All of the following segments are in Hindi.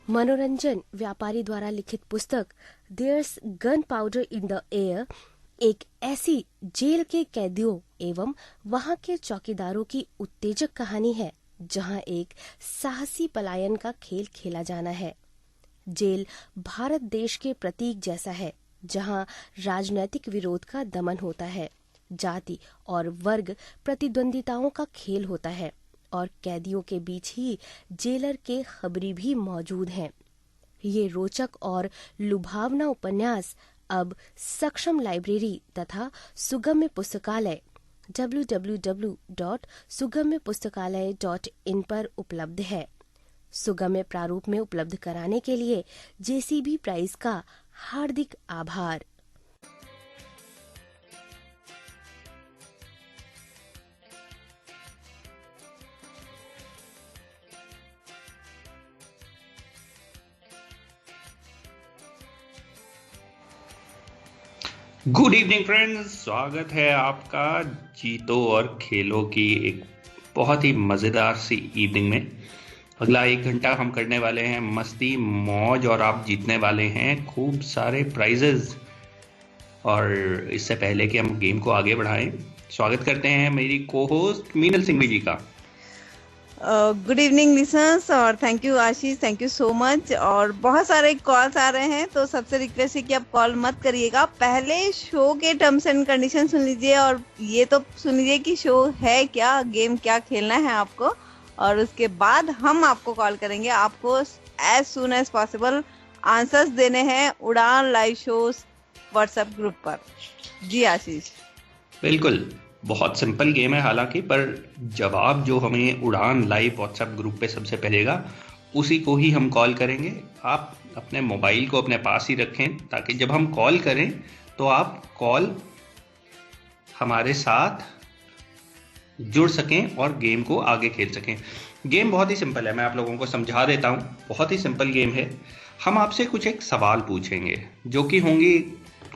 मनोरंजन व्यापारी द्वारा लिखित पुस्तक there's gunpowder in the air एक ऐसी जेल के कैदियों एवं वहां के चौकीदारों की उत्तेजक कहानी है जहां एक साहसी पलायन का खेल खेला जाना है। जेल भारत देश के प्रतीक जैसा है जहां राजनैतिक विरोध का दमन होता है, जाति और वर्ग प्रतिद्वंदिताओं का खेल होता है और कैदियों के बीच ही जेलर के खबरी भी मौजूद हैं। ये रोचक और लुभावना उपन्यास अब सक्षम लाइब्रेरी तथा सुगम्य पुस्तकालय www.sugamyapustakalay.in पर उपलब्ध है। सुगम्य प्रारूप में उपलब्ध कराने के लिए जेसीबी प्राइस का हार्दिक आभार। गुड इवनिंग फ्रेंड्स, स्वागत है आपका जीतो और खेलो की एक बहुत ही मज़ेदार सी इवनिंग में। अगला 1 घंटा हम करने वाले हैं मस्ती मौज और आप जीतने वाले हैं खूब सारे प्राइजेस। और इससे पहले कि हम गेम को आगे बढ़ाएं, स्वागत करते हैं मेरी को होस्ट मीनल सिंघवी जी का। गुड इवनिंग लिसनर्स और thank you Ashish, thank you so much. और बहुत सारे कॉल्स आ रहे हैं तो सबसे रिक्वेस्ट है कि आप कॉल मत करिएगा, पहले शो के टर्म्स एंड कंडीशन सुन लीजिए और ये तो सुन लीजिए कि शो है क्या, गेम क्या खेलना है आपको, और उसके बाद हम आपको कॉल करेंगे। आपको as soon as possible answers देने हैं उड़ान लाइव शो व्हाट्सएप ग्रुप पर। जी आशीष, बिल्कुल बहुत सिंपल गेम है हालांकि, पर जवाब जो हमें उड़ान लाइव व्हाट्सएप ग्रुप पे सबसे पहलेगा उसी को ही हम कॉल करेंगे। आप अपने मोबाइल को अपने पास ही रखें ताकि जब हम कॉल करें तो आप कॉल हमारे साथ जुड़ सकें और गेम को आगे खेल सकें। गेम बहुत ही सिंपल है, मैं आप लोगों को समझा देता हूं। बहुत ही सिंपल गेम है। हम आपसे कुछ एक सवाल पूछेंगे जो कि होंगी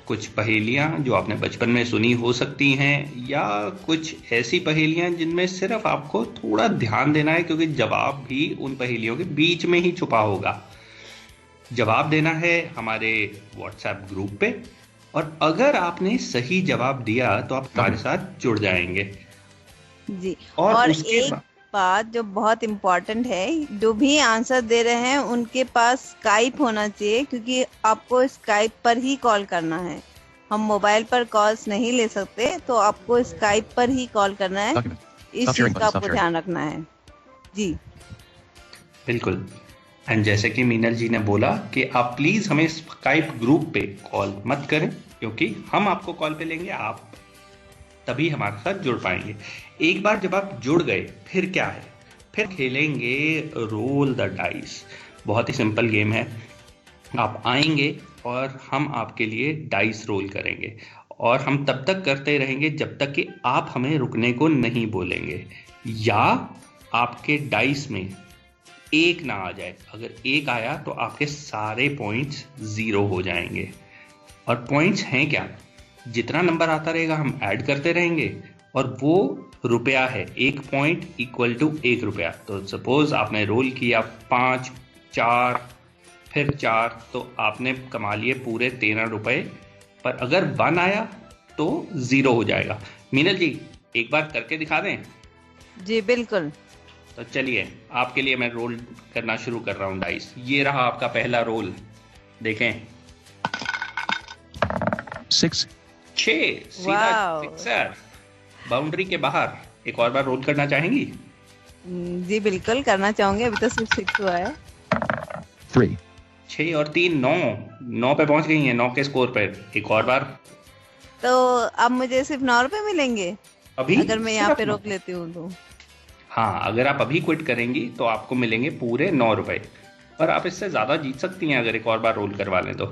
कुछ पहेलियां जो आपने बचपन में सुनी हो सकती हैं, या कुछ ऐसी पहेलियां जिनमें सिर्फ आपको थोड़ा ध्यान देना है क्योंकि जवाब भी उन पहेलियों के बीच में ही छुपा होगा। जवाब देना है हमारे व्हाट्सएप ग्रुप पे, और अगर आपने सही जवाब दिया तो आप हमारे साथ जुड़ जाएंगे जी। और एक बात जो बहुत इम्पोर्टेंट है, जो भी आंसर दे रहे हैं उनके पास स्काइप होना चाहिए क्योंकि आपको स्काइप पर ही कॉल करना है। हम मोबाइल पर कॉल्स नहीं ले सकते, तो आपको स्काइप पर ही कॉल करना है। इस चीज का आपको ध्यान रखना है। जी बिल्कुल। एंड जैसे कि मीनल जी ने बोला कि आप प्लीज हमें स्काइप ग्रुप पे कॉल मत करें क्योंकि हम आपको कॉल पे लेंगे, आप तभी हमारे साथ जुड़ पाएंगे। एक बार जब आप जुड़ गए फिर क्या है, फिर खेलेंगे रोल द डाइस। बहुत ही सिंपल गेम है। आप आएंगे और हम आपके लिए डाइस रोल करेंगे और हम तब तक करते रहेंगे जब तक कि आप हमें रुकने को नहीं बोलेंगे या आपके डाइस में 1 ना आ जाए। अगर 1 आया तो आपके सारे पॉइंट्स 0 हो जाएंगे। और पॉइंट्स हैं क्या, जितना नंबर आता रहेगा हम ऐड करते रहेंगे और वो रुपया है। 1 पॉइंट इक्वल टू 1 रुपया। तो सपोज आपने रोल किया 5, 4 फिर 4, तो आपने कमा लिए पूरे 13 रुपए। पर अगर 1 आया तो 0 हो जाएगा। मीनल जी एक बार करके दिखा दें? जी बिल्कुल। तो चलिए आपके लिए मैं रोल करना शुरू कर रहा हूं डाइस। ये रहा आपका पहला रोल, देखें 6 सीधा सिक्सर, बाउंड्री के बाहर। एक और बार रोल करना चाहेंगी? जी बिल्कुल करना चाहूंगी, अभी तो सिर्फ 6 हुआ है। 3 6 और 3 9 पे पहुंच गई हैं, 9 के स्कोर पर। एक और बार। तो अब मुझे सिर्फ 9 रुपए मिलेंगे अभी अगर मैं यहाँ पे रोक लेती हूँ तो? हाँ, अगर आप अभी क्विट करेंगी तो आपको मिलेंगे पूरे 9 रुपए, और आप इससे ज्यादा जीत सकती हैं अगर एक और बार रोल करवा लें तो।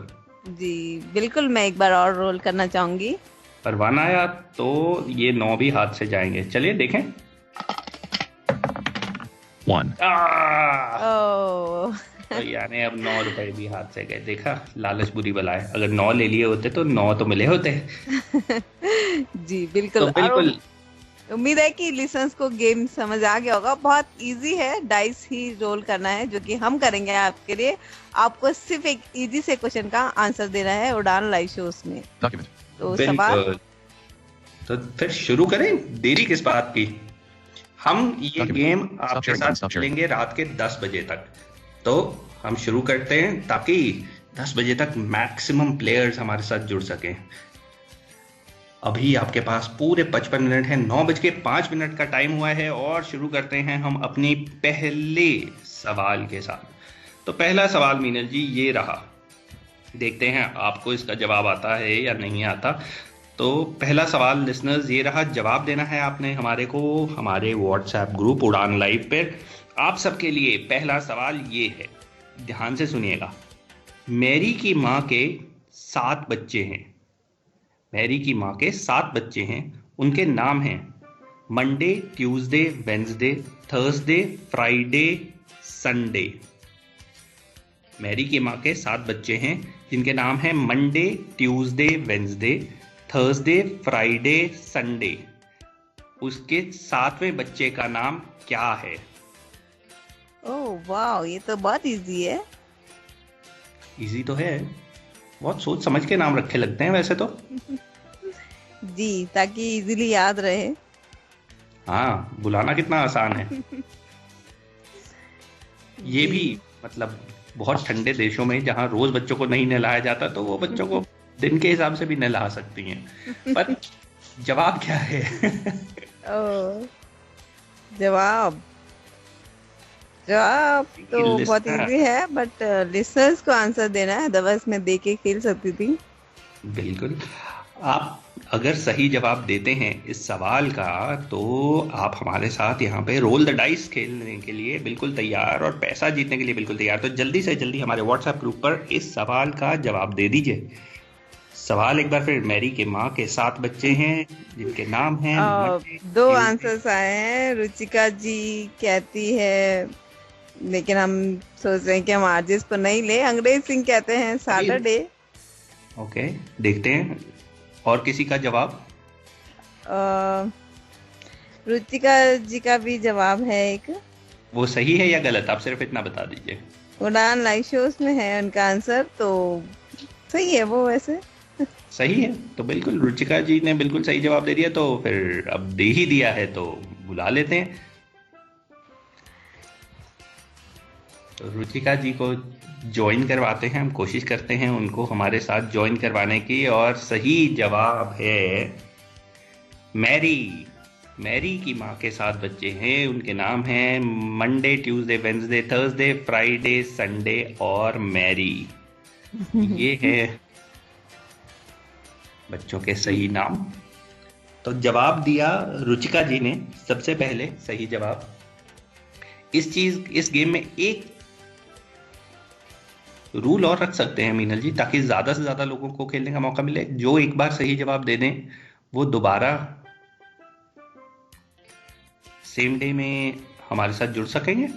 जी बिल्कुल, मैं एक बार और रोल करना चाहूंगी। पर 1 आया तो ये 9 भी हाथ से जाएंगे। चलिए देखें। 1 तो यानी अब 9 रुपए भी हाथ से गए। देखा, लालच बुरी बला है। अगर 9 ले लिए होते तो 9 तो मिले होते। जी बिल्कुल। तो बिल्कुल उम्मीद है कि लिसनर्स को गेम समझ आ गया होगा। बहुत इजी है, डाइस ही रोल करना है जो कि हम करेंगे आपके लिए। आपको सिर्फ एक इजी से क्वेश्चन का आंसर देना है उड़ान लाइव शोज में। Document. तो सवाल, बिल्कुल। तो फिर शुरू करें, देरी किस बात की। हम ये गेम आपके साथ खेलेंगे रात के 10 बजे तक। तो हम शुरू करते हैं ताकि 10 बजे तक मैक्सिमम प्लेयर्स हमारे साथ जुड़ सकें। अभी आपके पास पूरे 55 मिनट है, 9:05 का टाइम हुआ है और शुरू करते हैं हम अपनी पहले सवाल के साथ। तो पहला सवाल मीनल जी ये रहा, देखते हैं आपको इसका जवाब आता है या नहीं आता। तो पहला सवाल लिसनर्स ये रहा, जवाब देना है आपने हमारे को हमारे व्हाट्सएप ग्रुप उड़ान लाइव पर। आप सबके लिए पहला सवाल ये है, ध्यान से सुनिएगा। मैरी की माँ के 7 बच्चे हैं। मैरी की माँ के 7 बच्चे हैं। उनके नाम हैं Monday, Tuesday, Wednesday, Thursday, Friday, Sunday. Mary की माँ के 7 बच्चे हैं जिनके नाम हैं Monday, Tuesday, Wednesday, Thursday, Friday, Sunday. उसके 7वें बच्चे का नाम क्या है? ओह वाह, ये तो बहुत इजी है। इजी तो है, बहुत सोच समझ के नाम रखे लगते हैं वैसे तो। जी, ताकि इजीली याद रहे। हाँ, बुलाना कितना आसान है। ये भी मतलब बहुत ठंडे देशों में जहाँ रोज बच्चों को नहीं नहलाया जाता, तो वो बच्चों को दिन के हिसाब से भी नहला सकती हैं। पर जवाब क्या है? ओह, जवाब तो बहुत इजी है, बट लिसनर्स को आंसर देना है, अदरवाइज मैं दे के खेल सकती थी। बिल्कुल, आप अगर सही जवाब देते हैं इस सवाल का तो आप हमारे साथ यहाँ पे रोल द डाइस खेलने के लिए बिल्कुल तैयार और पैसा जीतने के लिए बिल्कुल तैयार। तो जल्दी से जल्दी हमारे व्हाट्सएप ग्रुप पर इस सवाल का जवाब दे दीजिए। सवाल एक बार फिर, मैरी के माँ के 7 बच्चे हैं जिनके नाम हैं 2 आंसर्स आए हैं। रुचिका जी कहती है, लेकिन हम सोच रहे हैं कि हम आरजेस को नहीं ले। अंग्रेज सिंह कहते हैं सैटरडे। ओके, देखते हैं और किसी का जवाब। रुचिका जी का भी जवाब है एक। वो सही है या गलत, आप सिर्फ इतना बता दीजिए। उड़ान लाइव शोज में है उनका आंसर, तो सही है वो वैसे। सही है, तो बिल्कुल रुचिका जी ने बिल्कुल सही जवाब दे दिया। तो फिर अब दे ही दिया है तो बुला लेते हैं। तो रुचिका जी को ज्वाइन करवाते हैं, हम कोशिश करते हैं उनको हमारे साथ ज्वाइन करवाने की। और सही जवाब है मैरी। मैरी की माँ के 7 बच्चे हैं, उनके नाम हैं Monday, Tuesday, Wednesday, Thursday, Friday, Sunday और मैरी। ये है बच्चों के सही नाम। तो जवाब दिया रुचिका जी ने सबसे पहले सही जवाब। इस गेम में एक रूल और रख सकते हैं मीनल जी, ताकि ज्यादा से ज्यादा लोगों को खेलने का मौका मिले। जो एक बार सही जवाब दे दें वो दोबारा सेम डे में हमारे साथ जुड़ सकेंगे।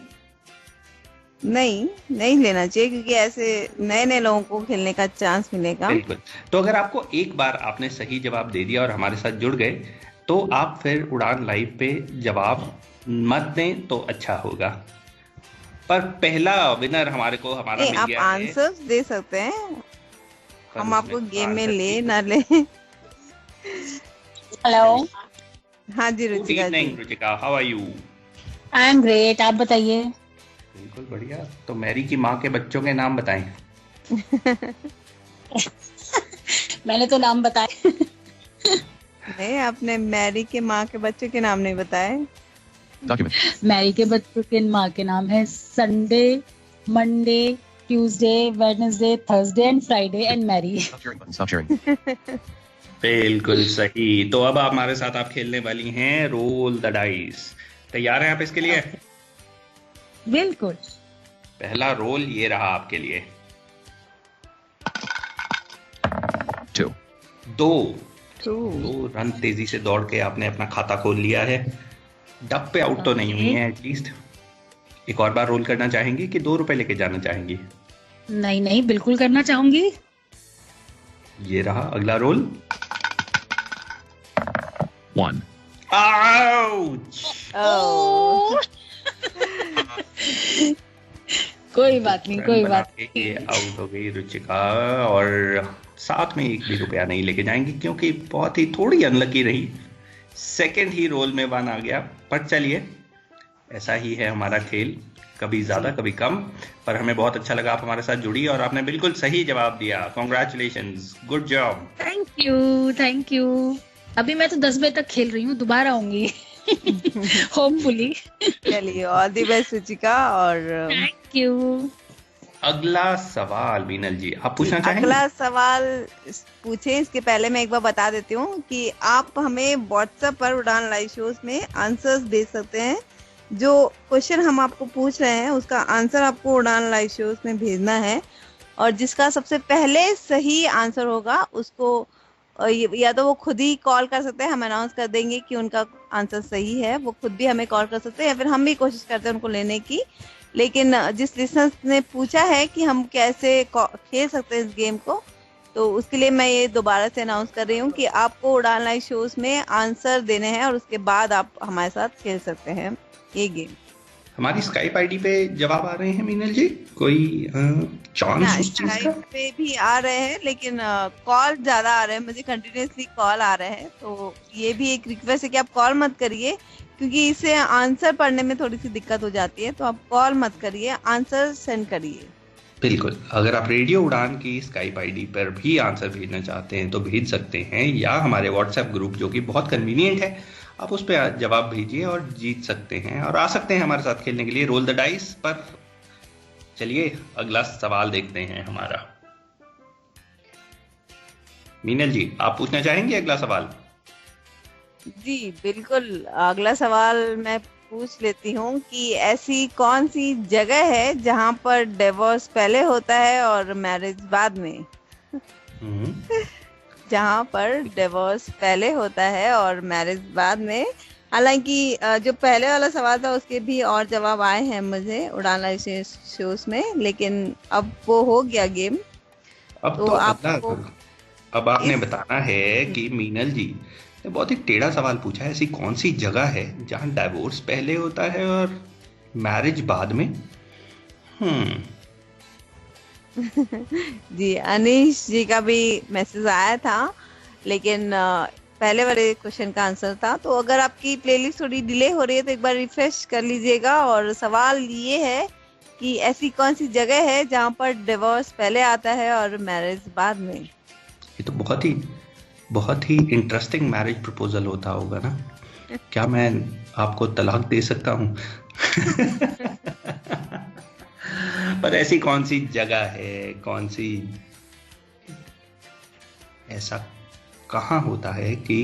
नहीं लेना चाहिए, क्योंकि ऐसे नए नए लोगों को खेलने का चांस मिलेगा। बिल्कुल। तो अगर आपको एक बार आपने सही जवाब दे दिया और हमारे साथ जुड़ गए, तो आप फिर उड़ान लाइव पे जवाब मत दें तो अच्छा होगा। पर पहला विनर हमारे को हमारा मिल गया है। आप आंसर्स दे सकते हैं, हम आपको गेम में ले ना ले। हेलो। हाँ जी Ruchika ji. Ruchika, how are you? I am great, आप बताइए। बिल्कुल बढ़िया। तो मैरी की माँ के बच्चों के नाम बताएं। मैंने तो नाम बताए। नहीं, आपने मैरी के माँ के बच्चों के नाम नहीं बताए। Document. मैरी के बच्चों के माँ के नाम है Sunday, Monday, Tuesday, Wednesday, Thursday and Friday and Mary. Stop sharing button. Stop sharing. बिल्कुल सही। तो अब हमारे साथ आप खेलने वाली हैं रोल द डाइस। तैयार हैं आप इसके लिए? बिल्कुल। पहला रोल ये रहा आपके लिए। 2. 2 रन तेजी से दौड़ के आपने अपना खाता खोल लिया है। डब पे आउट तो नहीं हुई है एटलीस्ट। एक और बार रोल करना चाहेंगी कि 2 रुपए लेके जाना चाहेंगी? नहीं, बिल्कुल करना चाहूंगी। ये रहा अगला रोल। 1. आउच। कोई बात नहीं, कोई बात नहीं। ये आउट हो गई रुचिका, और साथ में 1 भी रुपया नहीं लेके जाएंगे क्योंकि बहुत ही थोड़ी अनलकी रही। सेकंड ही रोल में 1 आ गया, पर चलिए ऐसा ही है हमारा खेल, कभी ज्यादा कभी कम। पर हमें बहुत अच्छा लगा आप हमारे साथ जुड़ी और आपने बिल्कुल सही जवाब दिया। Congratulations, good job. Thank you. अभी मैं तो 10 बजे तक खेल रही हूँ, दोबारा आऊंगी होपफुली। चलिए, ऑल द बेस्ट रुचिका। और थैंक यू। अगला सवाल मीनल जी आप पूछना चाहेंगे? अगला सवाल पूछे इसके पहले मैं एक बार बता देती हूँ कि आप हमें व्हाट्सएप पर उड़ान लाइव शोज में आंसर्स भेज सकते हैं। जो क्वेश्चन हम आपको पूछ रहे हैं उसका आंसर आपको उड़ान लाइव शोज में भेजना है, और जिसका सबसे पहले सही आंसर होगा उसको या तो वो खुद ही कॉल कर सकते हैं, हम अनाउंस कर देंगे कि उनका आंसर सही है, वो खुद भी हमें कॉल कर सकते हैं, या फिर हम भी कोशिश करते हैं उनको लेने की। लेकिन जिस लिसनर ने पूछा है कि हम कैसे खेल सकते हैं इस गेम को, तो उसके लिए मैं ये दोबारा से अनाउंस कर रही हूँ कि आपको उड़ान लाइव शोज में आंसर देने हैं और उसके बाद आप हमारे साथ खेल सकते हैं ये गेम। हमारी स्काइप आईडी पे जवाब आ रहे हैं मीनल जी, कोई चांस उस चीज का? स्काइप पे भी आ रहे हैं, लेकिन कॉल ज्यादा आ रहे हैं, मुझे कंटिन्यूअसली कॉल आ रहे हैं। तो ये भी एक रिक्वेस्ट है कि आप कॉल मत करिए, क्योंकि इससे आंसर पढ़ने में थोड़ी सी दिक्कत हो जाती है। तो आप कॉल मत करिए, आंसर सेंड करिए। बिल्कुल, अगर आप रेडियो उड़ान की स्काइप आईडी पर भी आंसर भेजना चाहते हैं तो भेज सकते हैं, या हमारे व्हाट्सएप ग्रुप जो कि बहुत कन्वीनियंट है, आप उस पर जवाब भेजिए और जीत सकते हैं और आ सकते हैं हमारे साथ खेलने के लिए रोल द डाइस पर। चलिए अगला सवाल देखते हैं हमारा। मीनल जी आप पूछना चाहेंगे अगला सवाल? जी बिल्कुल, अगला सवाल मैं पूछ लेती हूँ कि ऐसी कौन सी जगह है जहाँ पर डिवोर्स पहले होता है और मैरिज बाद में? जहाँ पर डिवोर्स पहले होता है और मैरिज बाद में। हालांकि जो पहले वाला सवाल था उसके भी और जवाब आए हैं मुझे उड़ान लाइव शोज में, लेकिन अब वो हो गया गेम। अब तो आपको अब आपने बताना है कि मीनल जी ने बहुत ही टेढ़ा सवाल पूछा है। ऐसी कौन सी जगह है जहाँ डिवोर्स पहले होता है और मैरिज बाद में? जी, अनीश जी का भी मैसेज आया था, लेकिन पहले वाले क्वेश्चन का आंसर था। तो अगर आपकी प्लेलिस्ट थोड़ी डिले हो रही है तो एक बार रिफ्रेश कर लीजिएगा। और सवाल ये है कि ऐसी कौन सी जगह है जहाँ पर डिवोर्स पहले आता है और मैरिज बाद में? ये तो बहुत ही इंटरेस्टिंग मैरिज प्रपोजल होता होगा ना। क्या मैं आपको तलाक दे सकता हूँ? पर ऐसी कौन सी जगह है, कौन सी, ऐसा कहाँ होता है कि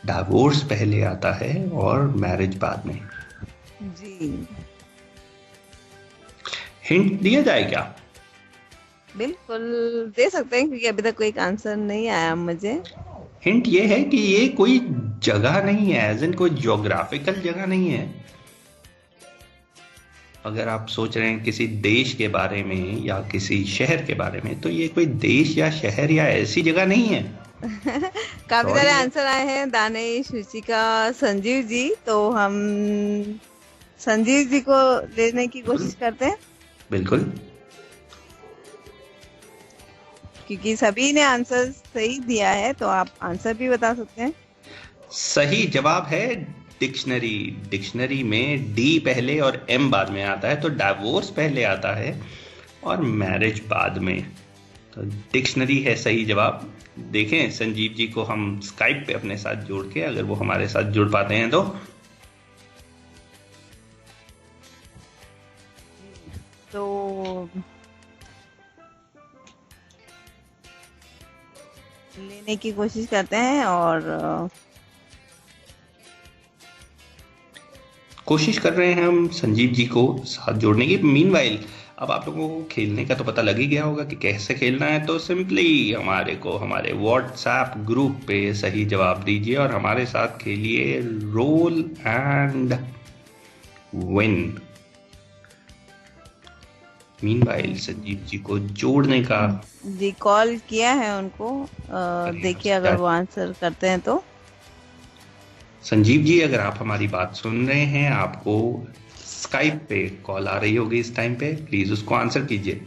डिवोर्स पहले आता है और मैरिज बाद में? जी, हिंट दिया जाए क्या? बिल्कुल दे सकते हैं, क्योंकि अभी तक कोई आंसर नहीं आया मुझे। हिंट ये है कि ये कोई जगह नहीं है, एज इन कोई ज्योग्राफिकल जगह नहीं है। अगर आप सोच रहे हैं किसी देश के बारे में या किसी शहर के बारे में, तो ये कोई देश या शहर या ऐसी जगह नहीं है। काफी सारे आंसर आए हैं, दानिश, रुचिका, संजीव जी। तो हम संजीव जी को लेने की कोशिश करते हैं। बिल्कुल, क्योंकि सभी ने आंसर सही दिया है, तो आप आंसर भी बता सकते हैं। सही जवाब है डिक्शनरी। डिक्शनरी में डी पहले और एम बाद में आता है, तो डिवोर्स पहले आता है और मैरिज बाद में। तो डिक्शनरी है सही जवाब। देखें संजीव जी को हम स्काइप पे अपने साथ जोड़ के, अगर वो हमारे साथ जुड़ पाते हैं तो लेने की कोशिश करते हैं और कोशिश कर रहे हैं हम संजीव जी को साथ जोड़ने की। मीनवाइल अब आप लोगों को खेलने का तो पता लग ही गया होगा कि कैसे खेलना है। तो सिंपली हमारे व्हाट्सएप ग्रुप पे सही जवाब दीजिए और हमारे साथ खेलिए roll and win. Meanwhile Sanjeev ji को जोड़ने का जी कॉल किया है उनको, देखिए अगर वो आंसर करते हैं तो। संजीव जी, अगर आप हमारी बात सुन रहे हैं, आपको स्काइप पे कॉल आ रही होगी इस टाइम पे, प्लीज उसको आंसर कीजिए।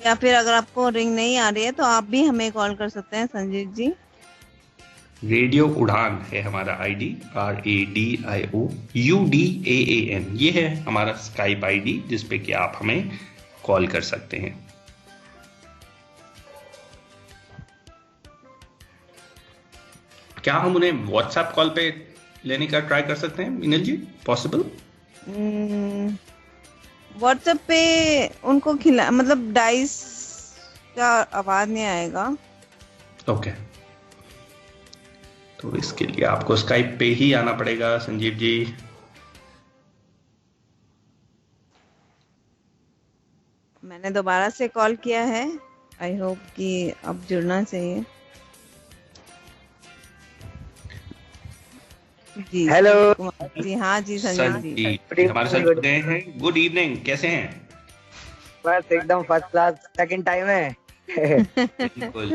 या फिर अगर आपको रिंग नहीं आ रही है तो आप भी हमें कॉल कर सकते हैं संजीव जी। रेडियो उड़ान है हमारा आईडी, RADIOUDAAN, ये है हमारा स्काइप आईडी जिसपे कि आप हमें कॉल कर सकते हैं। क्या हम उन्हें व्हाट्सएप कॉल पे लेने का ट्राई कर सकते हैं मीनल जी? पॉसिबल? व्हाट्सएप पे उनको खिला, मतलब डाइस का आवाज नहीं आएगा। ओके, तो इसके लिए आपको स्काइप पे ही आना पड़ेगा संजीव जी। मैंने दोबारा से कॉल किया है, आई होप कि अब जुड़ना चाहिए। जी हेलो जी, हाँ जी संजीव जी, हमारे साथ जुड़ गए हैं। गुड इवनिंग, कैसे हैं? बस एकदम फर्स्ट क्लास, सेकंड टाइम है। बिल्कुल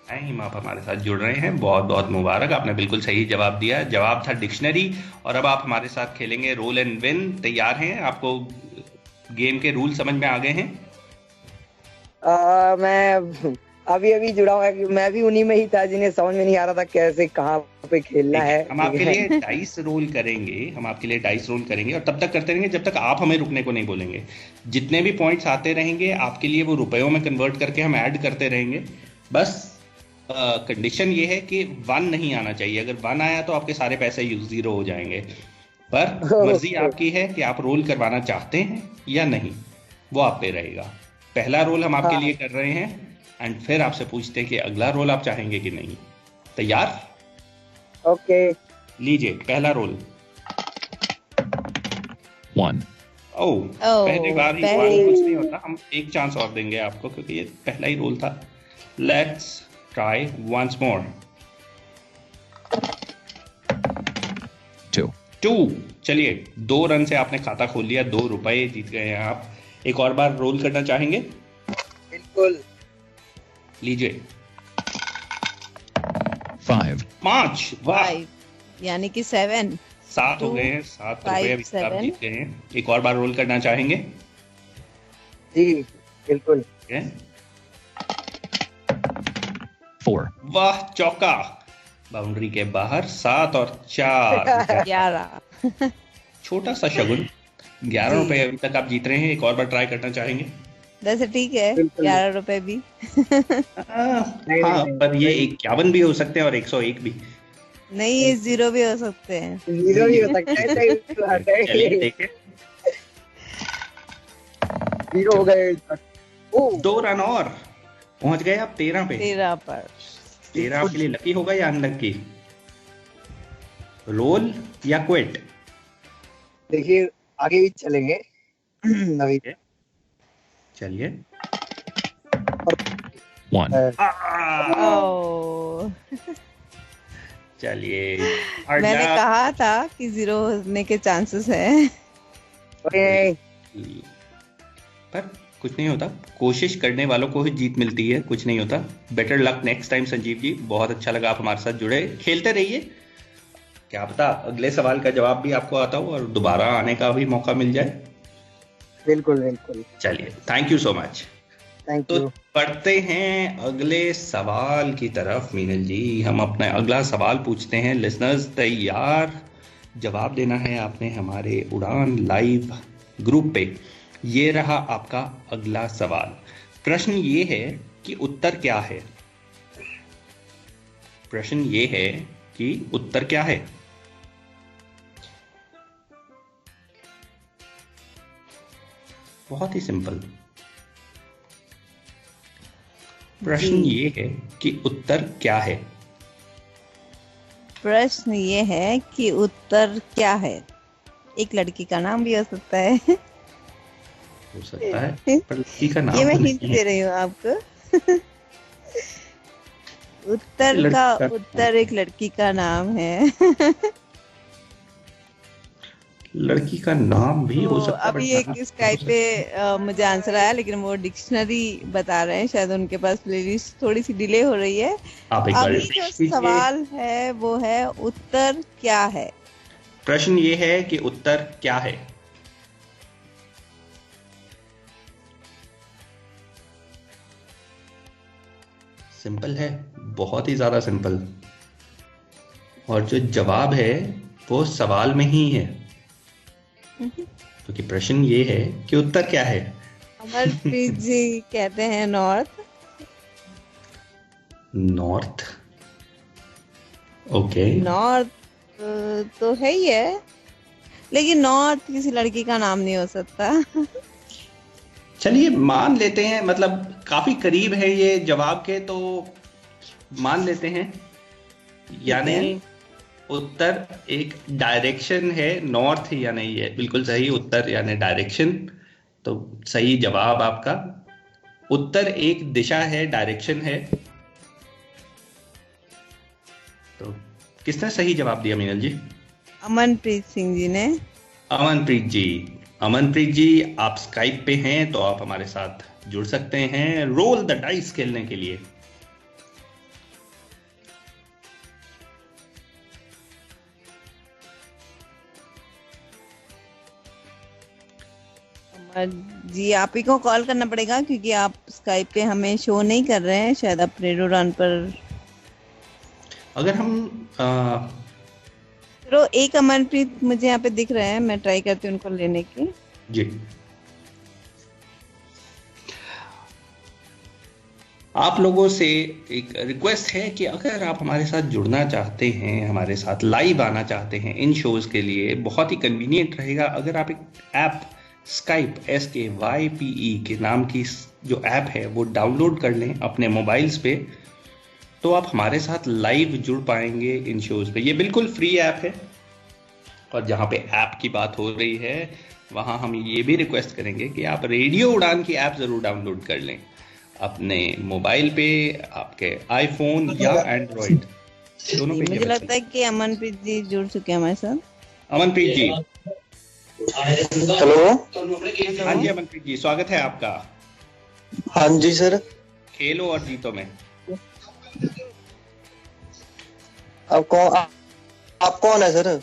टाइम आप हमारे साथ जुड़ रहे हैं, बहुत बहुत मुबारक। आपने बिल्कुल सही जवाब दिया, जवाब था डिक्शनरी। और अब आप हमारे साथ खेलेंगे रोल एंड विन। तैयार हैं? आपको गेम के रूल समझ में आ गए हैं? मैं अभी जुड़ा हूँ, मैं भी उन्हीं में ही था जिन्हें समझ में नहीं आ रहा था कैसे कहाँ पे खेलना है। हम आपके लिए डाइस रोल करेंगे, और तब तक करते रहेंगे जब तक आप हमें रुकने को नहीं बोलेंगे। जितने भी पॉइंट्स आते रहेंगे आपके लिए वो रुपयों में कन्वर्ट करके हम ऐड करते रहेंगे। बस कंडीशन ये है कि 1 नहीं आना चाहिए। अगर 1 आया तो आपके सारे पैसे ज़ीरो हो जाएंगे। पर मर्जी आपकी है कि आप रोल करवाना चाहते हैं या नहीं, वो आप पे रहेगा। पहला रोल हम आपके लिए कर रहे हैं एंड फिर आपसे पूछते हैं कि अगला रोल आप चाहेंगे कि नहीं। तैयार? ओके, लीजिए पहला रोल। 1, पहली बार ही कुछ नहीं होता, हम एक चांस और देंगे आपको क्योंकि ये पहला ही रोल था। Let's try once more. 2। चलिए, 2 रन से आपने खाता खोल लिया, 2 रुपए जीत गए हैं आप। एक और बार रोल करना चाहेंगे? बिल्कुल। लीजिए 5, 5। वाह, यानी कि 7 7 हो गए हैं। 7 रुपए अभी तक आप जीत गए हैं। एक और बार रोल करना चाहेंगे? जी बिल्कुल। 4, वाह, चौका, बाउंड्री के बाहर। 7 और 4 11। छोटा सा शगुन। 11 रुपए अभी तक आप जीत रहे हैं। एक और बार ट्राई करना चाहेंगे? वैसे ठीक है, 11 रुपए भी। हाँ, पर ये 51 भी हो सकते हैं और 101 भी। नहीं, ये 0 भी हो सकते हैं। 0 भी हो सकता है। चलिए देखें। 0 हो गए। 2 रन और पहुंच गए आप 13 पे। 13 पर। 13 आपके लिए लकी होगा या अनलकी? रोल या क्विट? देखिए आगे भी चलेंगे अभी। चलिए। 1, चलिए, मैंने कहा था कि 0 होने के चांसेस हैं। पर कुछ नहीं होता, कोशिश करने वालों को ही जीत मिलती है, कुछ नहीं होता। Better luck next time Sanjeev ji. बहुत अच्छा लगा आप हमारे साथ जुड़े। खेलते रहिए, क्या पता अगले सवाल का जवाब भी आपको आता हो और दोबारा आने का भी मौका मिल जाए। बिल्कुल बिल्कुल। चलिए, thank you so much. Thank you. तो पढ़ते हैं अगले सवाल की तरफ। मीनल जी, हम अपना अगला सवाल पूछते हैं। लिसनर्स तैयार? जवाब देना है आपने हमारे उड़ान लाइव ग्रुप पे। ये रहा आपका अगला सवाल। प्रश्न ये है कि उत्तर क्या है? प्रश्न ये है कि उत्तर क्या है? बहुत ही सिंपल। प्रश्न ये है कि उत्तर क्या है? प्रश्न ये है कि उत्तर क्या है? एक लड़की का नाम भी हो सकता है। हो सकता है, पर लड़की का नाम ये मैं तो हिंट नहीं दे है। रही हूँ आपको। उत्तर एक लड़की का नाम है। लड़की का नाम भी हो तो सकता है, अभी बट एक नाम स्काइप पे मुझे आंसर आया, लेकिन वो डिक्शनरी बता रहे हैं, शायद उनके पास प्लेलिस्ट थोड़ी सी डिले हो रही है। आप एक बार अभी रिपीट जो कीजिए। सवाल है वो है उत्तर क्या है। प्रश्न ये है कि उत्तर क्या है। सिंपल है, बहुत ही ज्यादा सिंपल। और जो जवाब है वो सवाल में ही है, क्योंकि प्रश्न ये है कि उत्तर क्या है। अमरप्रीत जी कहते हैं नॉर्थ। North, okay. नॉर्थ तो है ही है, लेकिन नॉर्थ किसी लड़की का नाम नहीं हो सकता। चलिए मान लेते हैं, मतलब काफी करीब है ये जवाब के, तो मान लेते हैं। ठीक यानी है। उत्तर एक डायरेक्शन है, नॉर्थ या नहीं है, बिल्कुल सही उत्तर यानी डायरेक्शन। तो सही जवाब आपका, उत्तर एक दिशा है, डायरेक्शन है। तो किसने सही जवाब दिया मीनल जी? अमनप्रीत सिंह जी ने। अमनप्रीत जी। अमनप्रीत जी, आप स्काइप पे हैं तो आप हमारे साथ जुड़ सकते हैं रोल द डाइस खेलने के लिए। अमर जी, आप ही को कॉल करना पड़ेगा, क्योंकि आप स्काइप पे हमें शो नहीं कर रहे हैं, शायद आप रेडियो रन पर। अगर हम चलो, एक अमनप्रीत मुझे यहाँ पे दिख रहे हैं, मैं ट्राई करती हूँ उनको लेने की। जी, आप लोगों से एक रिक्वेस्ट है कि अगर आप हमारे साथ जुड़ना चाहते हैं, हमारे साथ लाइव आना चाहते हैं इन शोज के लिए, बहुत ही कन्वीनियंट रहेगा अगर आप एक ऐप स्काइप SKYPE के नाम की जो ऐप है वो डाउनलोड कर लें अपने मोबाइल्स पे, तो आप हमारे साथ लाइव जुड़ पाएंगे इन शोज पे। ये बिल्कुल फ्री ऐप है। और जहाँ पे ऐप की बात हो रही है, वहाँ हम ये भी रिक्वेस्ट करेंगे कि आप रेडियो उड़ान की ऐप जरूर डाउनलोड कर लें अपने मोबाइल पे, आपके आईफोन या एंड्रॉइड दोनों जी, पे ये मुझे लगता है अवेलेबल। कि अमनप्रीत जी जुड़ चुके हैं हमारे साथ। अमनप्रीत जी। हेलो। हाँ जी अमनप्रीत जी, स्वागत है आपका हाँ जी सर। खेलो और जीतो में। आप कौन है सर?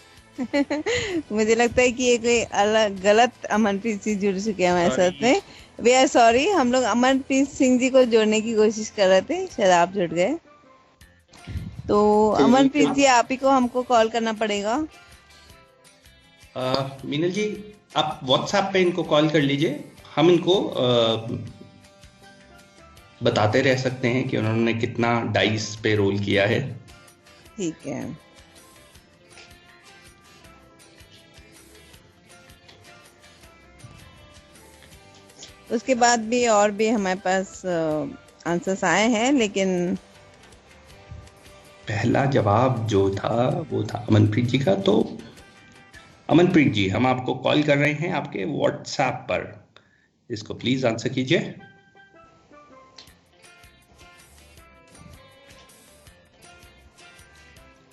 मुझे लगता है कि ये कोई अलग गलत अमनप्रीत सिंह जुड़ चुके हैं हमारे साथ में। वी आर सॉरी, हम लोग अमनप्रीत सिंह जी को जोड़ने की कोशिश कर रहे थे, शायद आप जुड़ गए। तो अमनप्रीत जी, आप ही को हमको कॉल करना पड़ेगा। मीनल जी, आप व्हाट्सएप पे इनको कॉल कर लीजिए, हम इनको बताते रह सकते हैं कि उन्होंने कितना डाइस पे रोल किया है। ठीक है। उसके बाद भी और भी हमारे पास आंसर्स आए हैं, लेकिन पहला जवाब जो था वो था अमनप्रीत जी का। तो अमनप्रीत जी, हम आपको कॉल कर रहे हैं आपके व्हाट्सएप पर, इसको प्लीज आंसर कीजिए।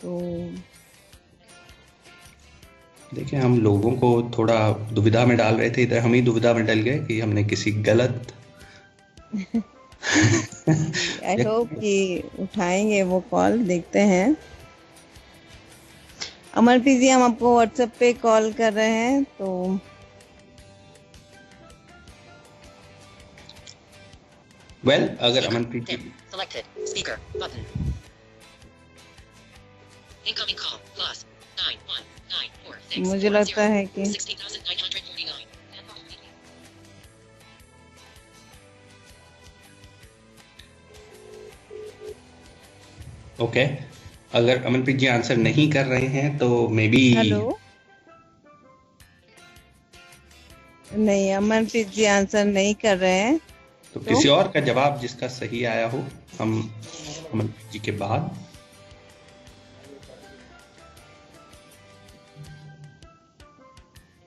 तो देखिए, हम लोगों को थोड़ा दुविधा में डाल रहे थे, इधर हम ही दुविधा में डल गए कि हमने किसी गलत आई होप कि उठाएंगे वो कॉल, देखते हैं। अमरप्रीत जी, हम आपको व्हाट्सएप पे कॉल कर रहे हैं, तो वेल अगर अमनप्रीत जी Selected. Speaker. Button. Incoming call. Plus. 91946. मुझे लगता है कि 16,949. ओके, अगर अमनप्रीत जी आंसर नहीं कर रहे हैं तो मे बी। हेलो। नहीं, अमरप्रीत जी आंसर नहीं कर रहे हैं। तो किसी और का जवाब जिसका सही आया हो, हम अमनप्रीत जी के बाद।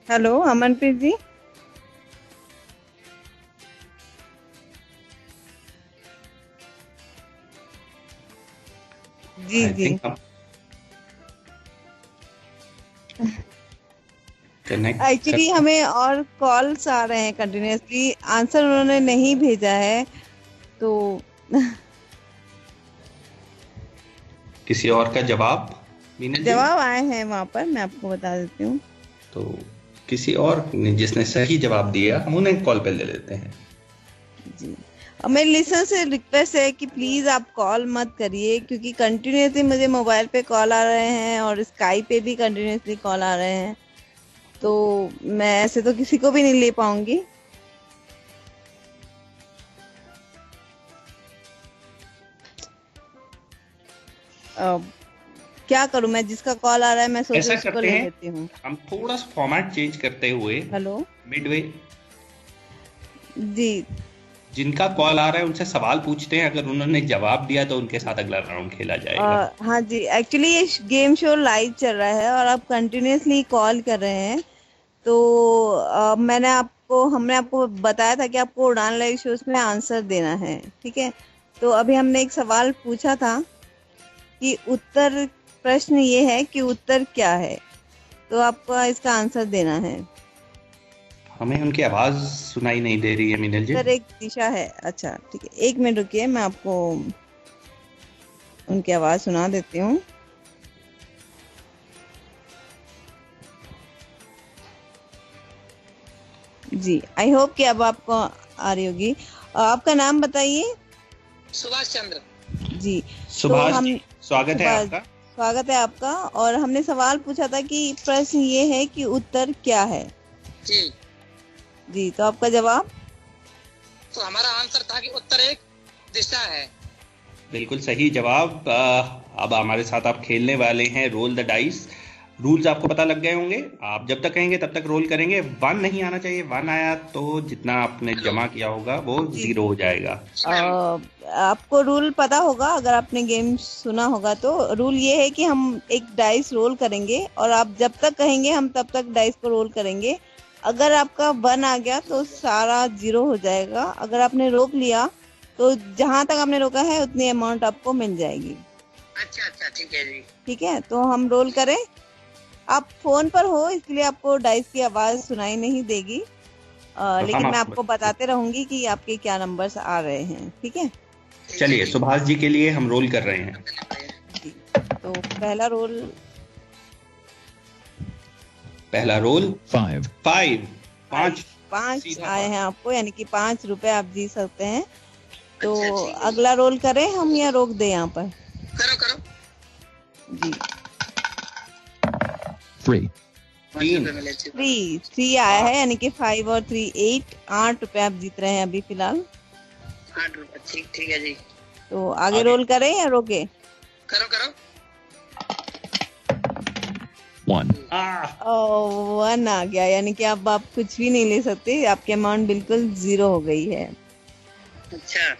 हेलो अमनप्रीत जी। जी I जी। think कनेक्ट एक्चुअली हमें और कॉल्स आ रहे हैं कंटिन्यूअसली, आंसर उन्होंने नहीं भेजा है तो किसी और का जवाब मीनल जी? जवाब आए हैं वहां पर, मैं आपको बता देती हूँ। तो किसी और जिसने सही जवाब दिया हम उन्हें कॉल पे ले लेते हैं। जी, और मेरे लिसनर से रिक्वेस्ट है कि प्लीज आप कॉल मत करिए, क्योंकि कंटिन्यूसली मुझे मोबाइल पे कॉल आ रहे हैं और स्काई पे भी कंटिन्यूसली कॉल आ रहे हैं, तो मैं ऐसे तो किसी को भी नहीं ले पाऊंगी। क्या करूं मैं, जिसका कॉल आ रहा है मैं सोच ऐसा उसको करते ले हैं, लेती हूँ। हम थोड़ा सा फॉर्मेट चेंज करते हुए हेलो मिडवे जी, जिनका कॉल आ रहा है उनसे सवाल पूछते हैं, अगर उन्होंने जवाब दिया तो उनके साथ अगला राउंड खेला जाएगा। हाँ जी, एक्चुअली ये गेम शो लाइव चल रहा है और आप कंटिन्यूसली कॉल कर रहे हैं, तो हमने आपको बताया था कि आपको उड़ान लाइव शोज में आंसर देना है, ठीक है। तो अभी हमने एक सवाल पूछा था कि प्रश्न ये है कि उत्तर क्या है, तो आपको इसका आंसर देना है। हमें उनकी आवाज सुनाई नहीं दे रही है मीनल जी। उत्तर एक दिशा है। अच्छा ठीक है, एक मिनट रुकिए, मैं आपको उनकी आवाज सुना देती हूँ। जी, आई होप कि अब आपको आ रही होगी। आपका नाम बताइए। सुभाष चंद्र। जी, सुभाष हम जी, स्वागत है आपका। स्वागत है आपका। और हमने सवाल पूछा था कि प्रश्न ये है कि उत्तर क्या है। जी, जी, तो आपका जवाब? तो हमारा आंसर था कि उत्तर एक दिशा है। बिल्कुल सही जवाब। अब हमारे साथ आप खेलने वाले हैं रोल द डाइस। रूल्स आपको पता लग गए होंगे। आप जब तक कहेंगे तब तक रोल करेंगे। 1 नहीं आना चाहिए, 1 आया तो जितना आपने जमा किया होगा वो 0 हो जाएगा। आपको रूल पता होगा, अगर आपने गेम सुना होगा तो। रूल ये है कि हम एक डाइस रोल करेंगे और आप जब तक कहेंगे हम तब तक डाइस को रोल करेंगे। अगर आपका 1 आ गया तो सारा 0 हो जाएगा। अगर आपने रोक लिया तो जहां तक आपने रोका है उतनी अमाउंट आपको मिल जाएगी। अच्छा, ठीक है जी। ठीक है, तो हम रोल करें। आप फोन पर हो इसलिए आपको डाइस की आवाज सुनाई नहीं देगी, लेकिन मैं आपको बताते रहूंगी कि आपके क्या नंबर्स आ रहे हैं। ठीक है, चलिए सुभाष जी के लिए हम रोल कर रहे हैं। जी, तो पहला रोल 5 5 आए हैं आपको, यानी कि 5 रुपए आप जीत सकते हैं। तो अगला रोल करें हम या रोक दें यहाँ पर? करो। जी, 3 3 आया है, यानी कि 5 और 3 8 रुपए आप जीत रहे हैं अभी फिलहाल। 8 रुपए, ठीक है जी। तो आगे रोल करें या रोके? करो। 1 1 आ गया, यानी कि अब आप कुछ भी नहीं ले सकते, आपकी अमाउंट बिल्कुल 0 हो गई है। अच्छा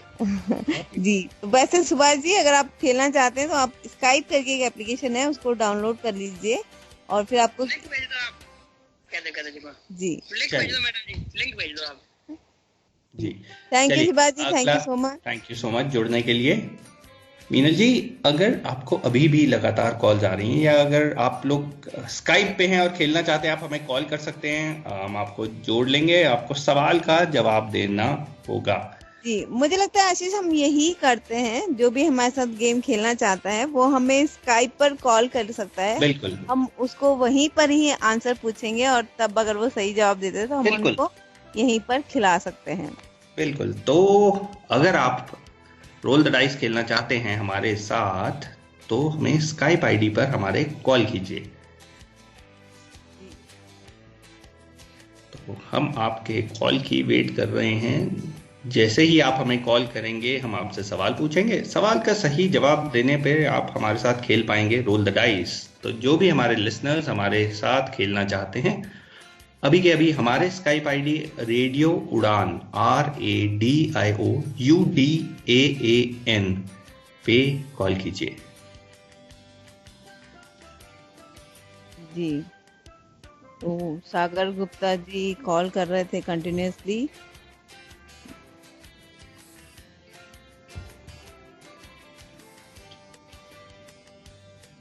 जी, तो वैसे सुभाष जी अगर आप खेलना चाहते हैं तो आप स्काइप करके एक एप्लीकेशन है उसको डाउनलोड कर लीजिए और फिर आपको लिंक भेज दो आप। कहते जी लिंक भेज दो मैडम जी, लिंक भेज दो आप। जी, थैंक यू चलिए, सुभाष जी, थैंक यू अगला- सो much. Thank you so much जुड़ने के लिए। मीनल जी, अगर आपको अभी भी लगातार कॉल्स आ रही हैं या अगर आप लोग स्काइप पे हैं और खेलना चाहते हैं, आप हमें कॉल कर सकते हैं। हम आपको जोड़ लेंगे, आपको सवाल का जवाब देना होगा। जी, मुझे लगता है आशीष हम यही करते हैं, जो भी हमारे साथ गेम खेलना चाहता है वो हमें स्काइप पर कॉल कर सकता है। बिल्कुल, हम उसको वहीं पर ही आंसर पूछेंगे और तब अगर वो सही जवाब देते हैं तो हम बिल्कुल। उनको यहीं पर खिला सकते हैं। बिल्कुल। तो अगर आप रोल द डाइस खेलना चाहते हैं हमारे साथ तो हमें स्काइप आईडी पर हमारे कॉल कीजिए। तो हम आपके कॉल की वेट कर रहे हैं। जैसे ही आप हमें कॉल करेंगे हम आपसे सवाल पूछेंगे। सवाल का सही जवाब देने पे आप हमारे साथ खेल पाएंगे रोल द डाइस। तो जो भी हमारे लिसनर्स हमारे साथ खेलना चाहते हैं, अभी के अभी हमारे स्काइप आईडी रेडियो उड़ान RADIOUDAAN पे कॉल कीजिए। जी, तो सागर गुप्ता जी कॉल कर रहे थे कंटिन्यूअसली।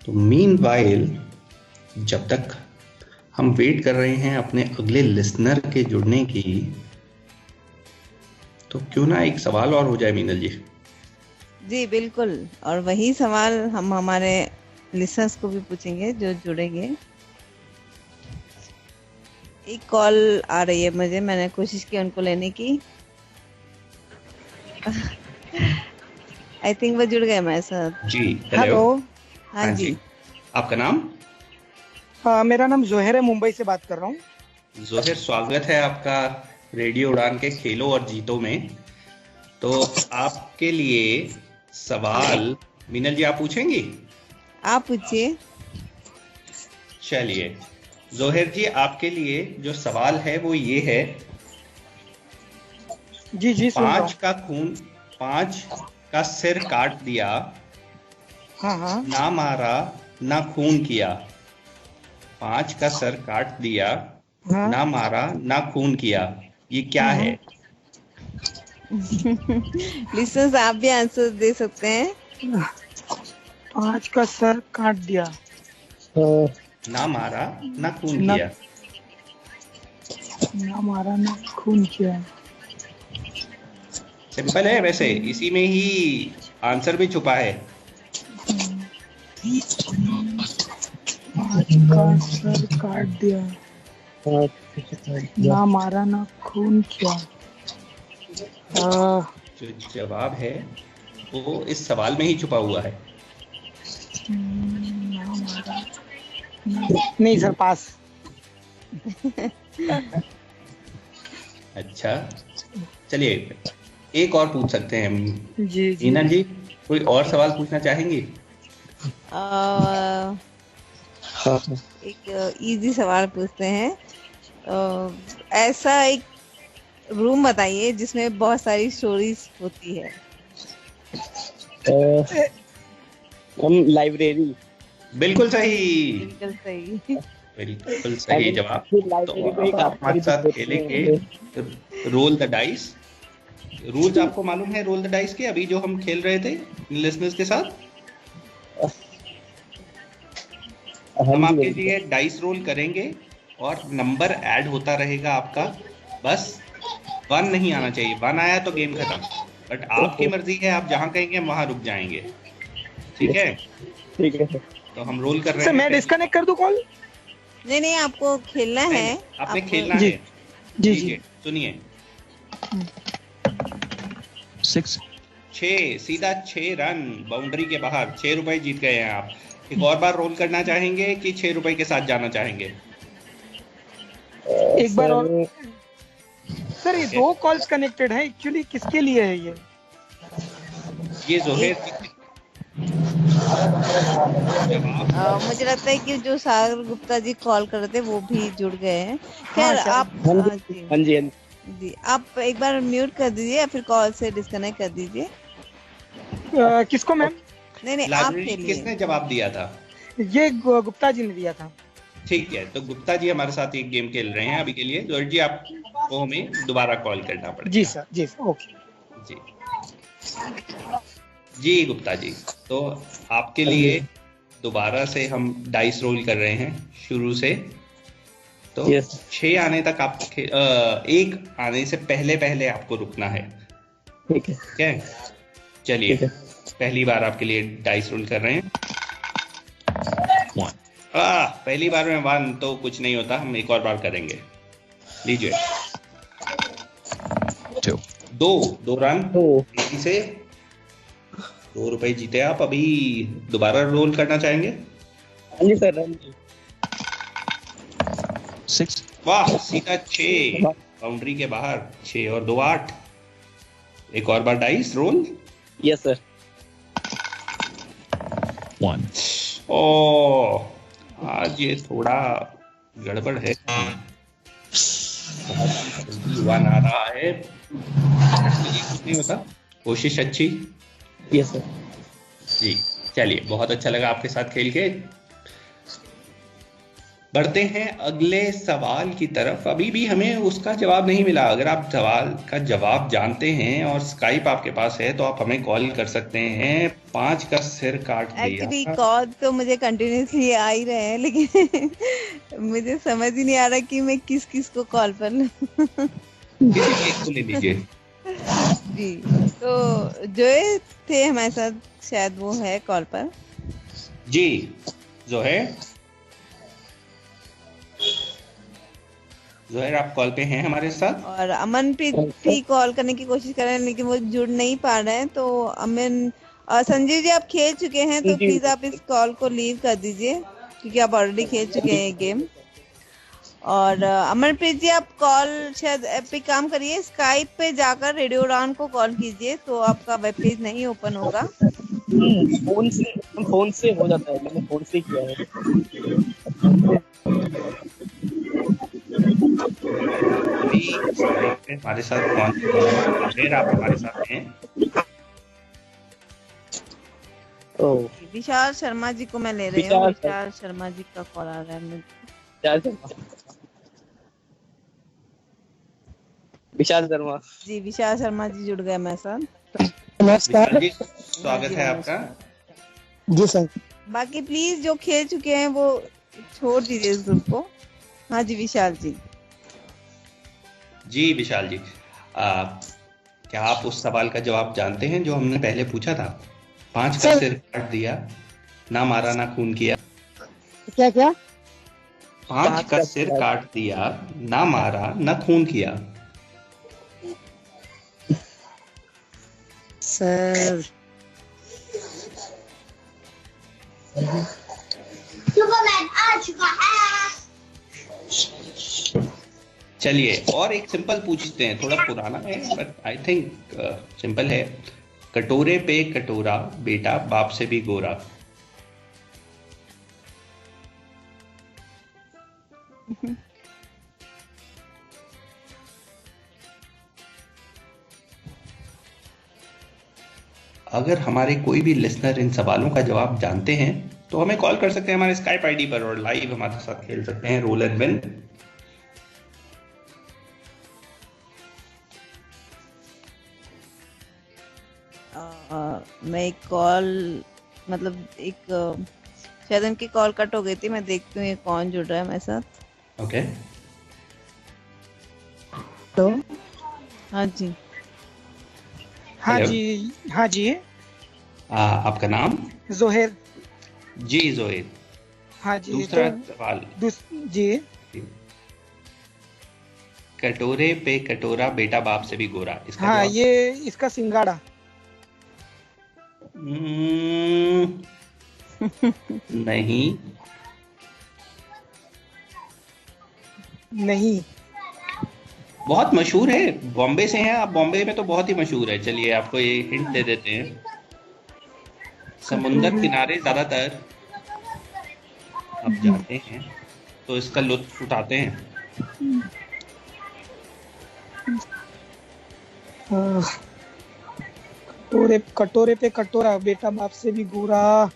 तो मीनवाइल जब तक हम वेट कर रहे हैं अपने अगले लिसनर के जुड़ने की, तो क्यों ना एक सवाल और हो जाए मीनल जी। जी बिल्कुल, और वही सवाल हम हमारे लिसनर्स को भी पूछेंगे जो जुड़ेंगे। एक कॉल आ रही है मुझे, मैंने कोशिश की उनको लेने की। आई थिंक वो जुड़ गए हमारे साथ। जी हेलो। हाँ जी। आपका नाम? मेरा नाम जोहेर है, मुंबई से बात कर रहा हूँ। जोहेर, स्वागत है आपका रेडियो उड़ान के खेलो और जीतो में। तो आपके लिए सवाल मीनल जी आप पूछेंगी? आप पूछिए। चलिए जोहेर जी, आपके लिए जो सवाल है वो ये है। जी जी सुन रहा हूँ। 5 का सिर काट दिया, हाँ हाँ। ना मारा ना खून किया। 5 का सर काट दिया, हाँ। ना मारा ना खून किया, ये क्या है? लिसनर्स आप भी आंसर दे सकते हैं। 5 का सर काट दिया, ना मारा ना खून ना- किया। ना मारा ना खून किया। सिंपल है, वैसे इसी में ही आंसर भी छुपा है। 5 का सर काट दिया, ना मारा ना खून किया। जो जवाब है वो इस सवाल में ही छुपा हुआ है। ना मारा नहीं सर, पास। अच्छा चलिए एक और पूछ सकते हैं हम। जी जी। मीना जी कोई और सवाल पूछना चाहेंगी? एक इजी सवाल पूछते हैं। ऐसा एक रूम बताइए जिसमें बहुत सारी स्टोरीज होती है। हम लाइब्रेरी। बिल्कुल सही, बिल्कुल सही। बिल्कुल सही जवाब। तो लाइब्रेरी अब आप हमारे साथ खेलेंगे रोल द डाइस। रूल्स आपको मालूम है रोल द डाइस के, अभी जो हम खेल रहे थे लिसनर्स के साथ? हम आपके लिए डाइस रोल करेंगे और नंबर ऐड होता रहेगा आपका। बस 1 नहीं आना चाहिए, 1 आया तो गेम खत्म। बट आपकी मर्जी है, आप जहां कहेंगे हम वहां रुक जाएंगे। ठीक है? ठीक है सर। तो हम रोल कर रहे सर हैं। मैं डिस्कनेक्ट कर दूं कॉल? नहीं आपको खेलना है। आपने आपको- खेलना जी। है। जी ठीक जी। है, सुनिए। 6, 6 सीधा 6 रन बाउंड्री के बाहर। 6 रुपए जीत गए हैं आप। एक और बार रोल करना चाहेंगे कि 6 रुपए के साथ जाना चाहेंगे? एक बार और। सर ये 2 कॉल्स कनेक्टेड है, एक्चुअली किसके लिए है ये? ये जोहेर जवाब। मुझे लगता है कि जो सागर गुप्ता जी कॉल कर रहे थे वो भी जुड़ गए हैं। खैर हाँ, आप हाँ जी जी आप एक बार म्यूट कर दीजिए या फिर कॉल से डिस्कनेक्ट कर दीजिए। किसको मैम? नहीं आप लाइब्रेरी खेलिए। किसने जवाब दिया था? ये गुप्ता जी ने दिया था। ठीक है, तो गुप्ता जी हमारे साथ एक गेम खेल रहे हैं अभी के लिए। जोहर जी आपको हमें दोबारा कॉल करना पड़ेगा। जी सर, जी सर, ओके। जी जी गुप्ता जी, तो आपके लिए दोबारा से हम डाइस रोल कर रहे हैं शुरू से। तो 6 आने तक आप 1 आने से पहले आपको रुकना है। ठीक है। ठीक है, चलिए पहली बार आपके लिए डाइस रोल कर रहे हैं। 1, पहली बार में 1 तो कुछ नहीं होता, हम एक और बार करेंगे। लीजिए 2, 2 रन तेजी से 2 रुपए जीते आप। अभी दोबारा रोल करना चाहेंगे? हाँ जी सर। 6, वाह, सीधा 6 बाउंड्री के बाहर। 6 और 2 8। एक और बार डाइस रोल। Yes sir. 1, ओ आज ये थोड़ा गड़बड़ है। 1 आ रहा है, ये कुछ नहीं होता, कोशिश अच्छी। Yes sir. जी चलिए, बहुत अच्छा लगा आपके साथ खेल के। बढ़ते हैं अगले सवाल की तरफ। अभी भी हमें उसका जवाब नहीं मिला। अगर आप सवाल का जवाब जानते हैं और स्काइप आपके पास है तो आप हमें कॉल कर सकते हैं। 5 का सिर काट एक्चुअली दिया। कॉल तो मुझे कंटिन्यूसली आ ही रहे हैं, लेकिन मुझे समझ ही नहीं आ रहा कि मैं किस किस को कॉल पर लूं। किसी एक को ले लीजिए। जी, तो जो थे हमारे साथ, शायद वो है कॉल पर। जी जोहेर, जोहेर आप कॉल पे हैं हमारे साथ। और अमनप्रीत भी कॉल करने की कोशिश कर रहे हैं, लेकिन वो जुड़ नहीं पा रहे हैं। तो अमन संजीव जी, आप खेल चुके हैं तो प्लीज आप इस कॉल को लीव कर दीजिए, क्योंकि आप ऑलरेडी खेल चुके हैं ये गेम। और अमनप्रीत जी, आप कॉल शायद ऐप पे काम करिए, स्काइप पे जाकर रेडियो उड़ान को कॉल कीजिए तो आपका वेब पेज नहीं ओपन होगा। फोन से हो जाता है, मैंने फोन से किया है। अभी स्काइप पे हमारे साथ कौन, फिर आप हमारे साथ हैं। विशाल शर्मा जी को मैं ले रही हूँ। विशाल शर्मा जी का कॉल आ रहा है मुझे। विशाल शर्मा जी, विशाल शर्मा जी जुड़ गए मेरे साथ। नमस्कार जी, स्वागत है आपका। जी सर। बाकी प्लीज जो खेल चुके हैं वो छोड़ दीजिए इस ग्रुप को। हाँ जी विशाल जी। जी विशाल जी, क्या आप उस सवाल का जवाब जानते हैं जो हमने पहले पूछा था? 5 का सिर काट दिया, ना मारा ना खून किया। क्या क्या? 5 का सिर काट दिया, ना मारा ना खून किया। सर सुपरमैन आ चुका है। चलिए और एक सिंपल पूछते हैं, थोड़ा पुराना है बट आई थिंक सिंपल है। कटोरे पे कटोरा, बेटा बाप से भी गोरा। अगर हमारे कोई भी लिसनर इन सवालों का जवाब जानते हैं तो हमें कॉल कर सकते हैं हमारे स्काइप आईडी पर और लाइव हमारे साथ खेल सकते हैं रोल एंड विन। मैं एक कॉल, मतलब एक शायद उनकी कॉल कट हो गई थी। मैं देखती हूँ ये कौन जुड़ रहा है मेरे साथ। ओके। तो हाँ जी। हाँ Hello. जी, हाँ जी। आपका नाम? जोहेर। जी जोहेर। हाँ जी। दूसरा सवाल। जी। कटोरे पे कटोरा, बेटा बाप से भी गोरा। इसका हाँ, जवाब? ये इसका सिंगाड़ा। नहीं। नहीं। बहुत मशहूर है, बॉम्बे से हैं आप। बॉम्बे में तो बहुत ही मशहूर है। चलिए आपको ये हिंट दे देते हैं। समुंदर किनारे ज्यादातर आप जाते हैं तो इसका लुत्फ उठाते हैं। कटोरे पे कटोरा, बेटा बाप से भी गोरा।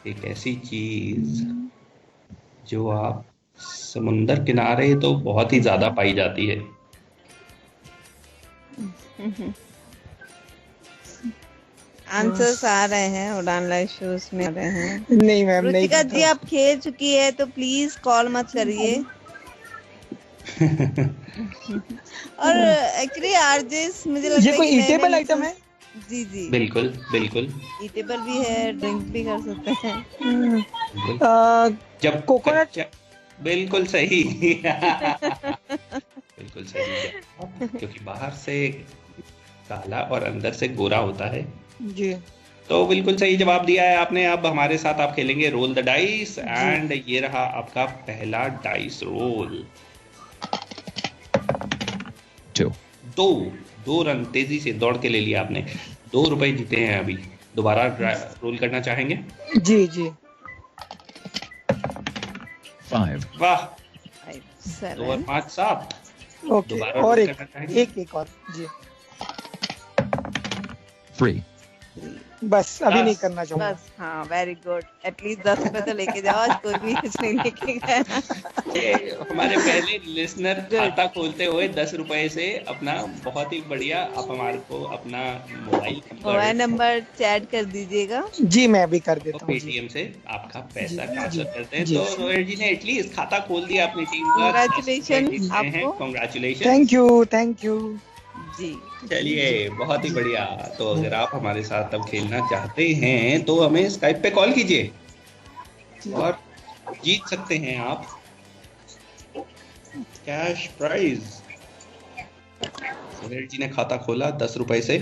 एक ऐसी चीज जो आप समुंदर किनारे तो बहुत ही ज्यादा पाई जाती है। आंसर्स आ रहे हैं, उड़ान लाइव शोज में आ रहे हैं। नहीं मैम, नहीं। रुचिका जी, आप खेल चुकी है तो प्लीज कॉल मत करिए। और एक्चुअली आरजेस मुझे लगता है ये कोई ईटेबल आइटम है? जी जी बिल्कुल बिल्कुल। ईटेबल भी है, ड्रिंक भी कर सकते हैं। जब कोकोनट। बिल्कुल सही। बिल्कुल सही, क्योंकि बाहर से काला और अंदर से गोरा होता है। जी। तो बिल्कुल सही जवाब दिया है आपने। अब हमारे साथ आप खेलेंगे रोल द डाइस एंड ये रहा आपका पहला डाइस रोल। 2 रन तेजी से दौड़ के ले लिया आपने। 2 रुपए जीते हैं अभी। दोबारा रोल करना चाहेंगे? जी जी। 5. वाह, 2 और 5 7। ओके, और एक और जी। 3. बस अभी नहीं करना चाहूंगा। बस हाँ, वेरी गुड। एटलीस्ट 10 रुपए तो लेके जाओ, आज कोई भी कुछ नहीं लेके गया। ये हमारे पहले लिसनर खाता खोलते हुए 10 रुपए से अपना बहुत ही बढ़िया, आप हमारे को अपना मोबाइल नंबर चैट कर दीजिएगा। जी मैं अभी कर देता हूँ। पेटीएम से आपका पैसा ट्रांसफर करते हैं। तो रोहित जी ने एटलीस्ट खाता खोल दिया अपनी टीम का। कांग्रेचुलेशन आपको। कांग्रेचुलेशन। थैंक यू जी। चलिए बहुत ही बढ़िया। तो अगर आप हमारे साथ अब खेलना चाहते हैं तो हमें स्काइप पे कॉल कीजिए और जीत सकते हैं आप कैश प्राइज। सुनील जी ने खाता खोला 10 रुपए से।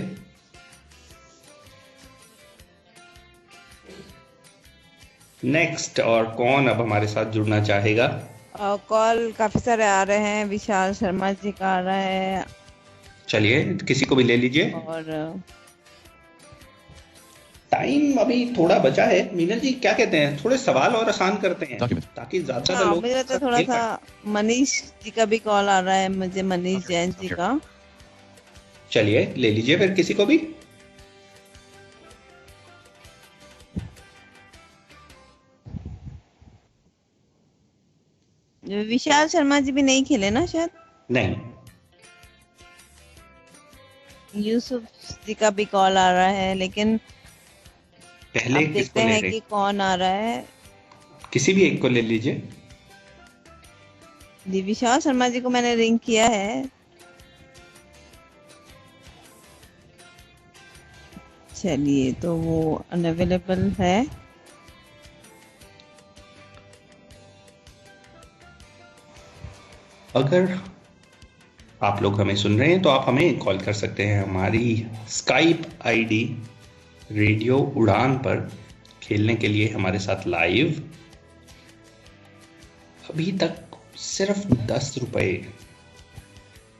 नेक्स्ट और कौन अब हमारे साथ जुड़ना चाहेगा? कॉल काफी सारे आ रहे हैं। विशाल शर्मा जी का आ रहा है। चलिए किसी को भी ले लीजिए। और टाइम अभी थोड़ा बचा है। मीनल जी क्या कहते हैं, थोड़े सवाल और आसान करते हैं ताकि ज्यादा लोग। मुझे तो थोड़ा सा मनीष जी का भी कॉल आ रहा है मुझे, मनीष जैन जी का। चलिए ले लीजिए फिर किसी को भी। विशाल शर्मा जी भी नहीं खेले ना शायद? नहीं। यूसुफ जी का भी कॉल आ रहा है, लेकिन पहले अब देखते हैं कि कौन आ रहा है। किसी भी एक को ले लीजिए। जी विशाल शर्मा जी को मैंने रिंग किया है। चलिए तो वो अनअवेलेबल है। अगर आप लोग हमें सुन रहे हैं तो आप हमें कॉल कर सकते हैं हमारी स्काइप आईडी रेडियो उड़ान पर खेलने के लिए हमारे साथ लाइव। अभी तक सिर्फ 10 रुपए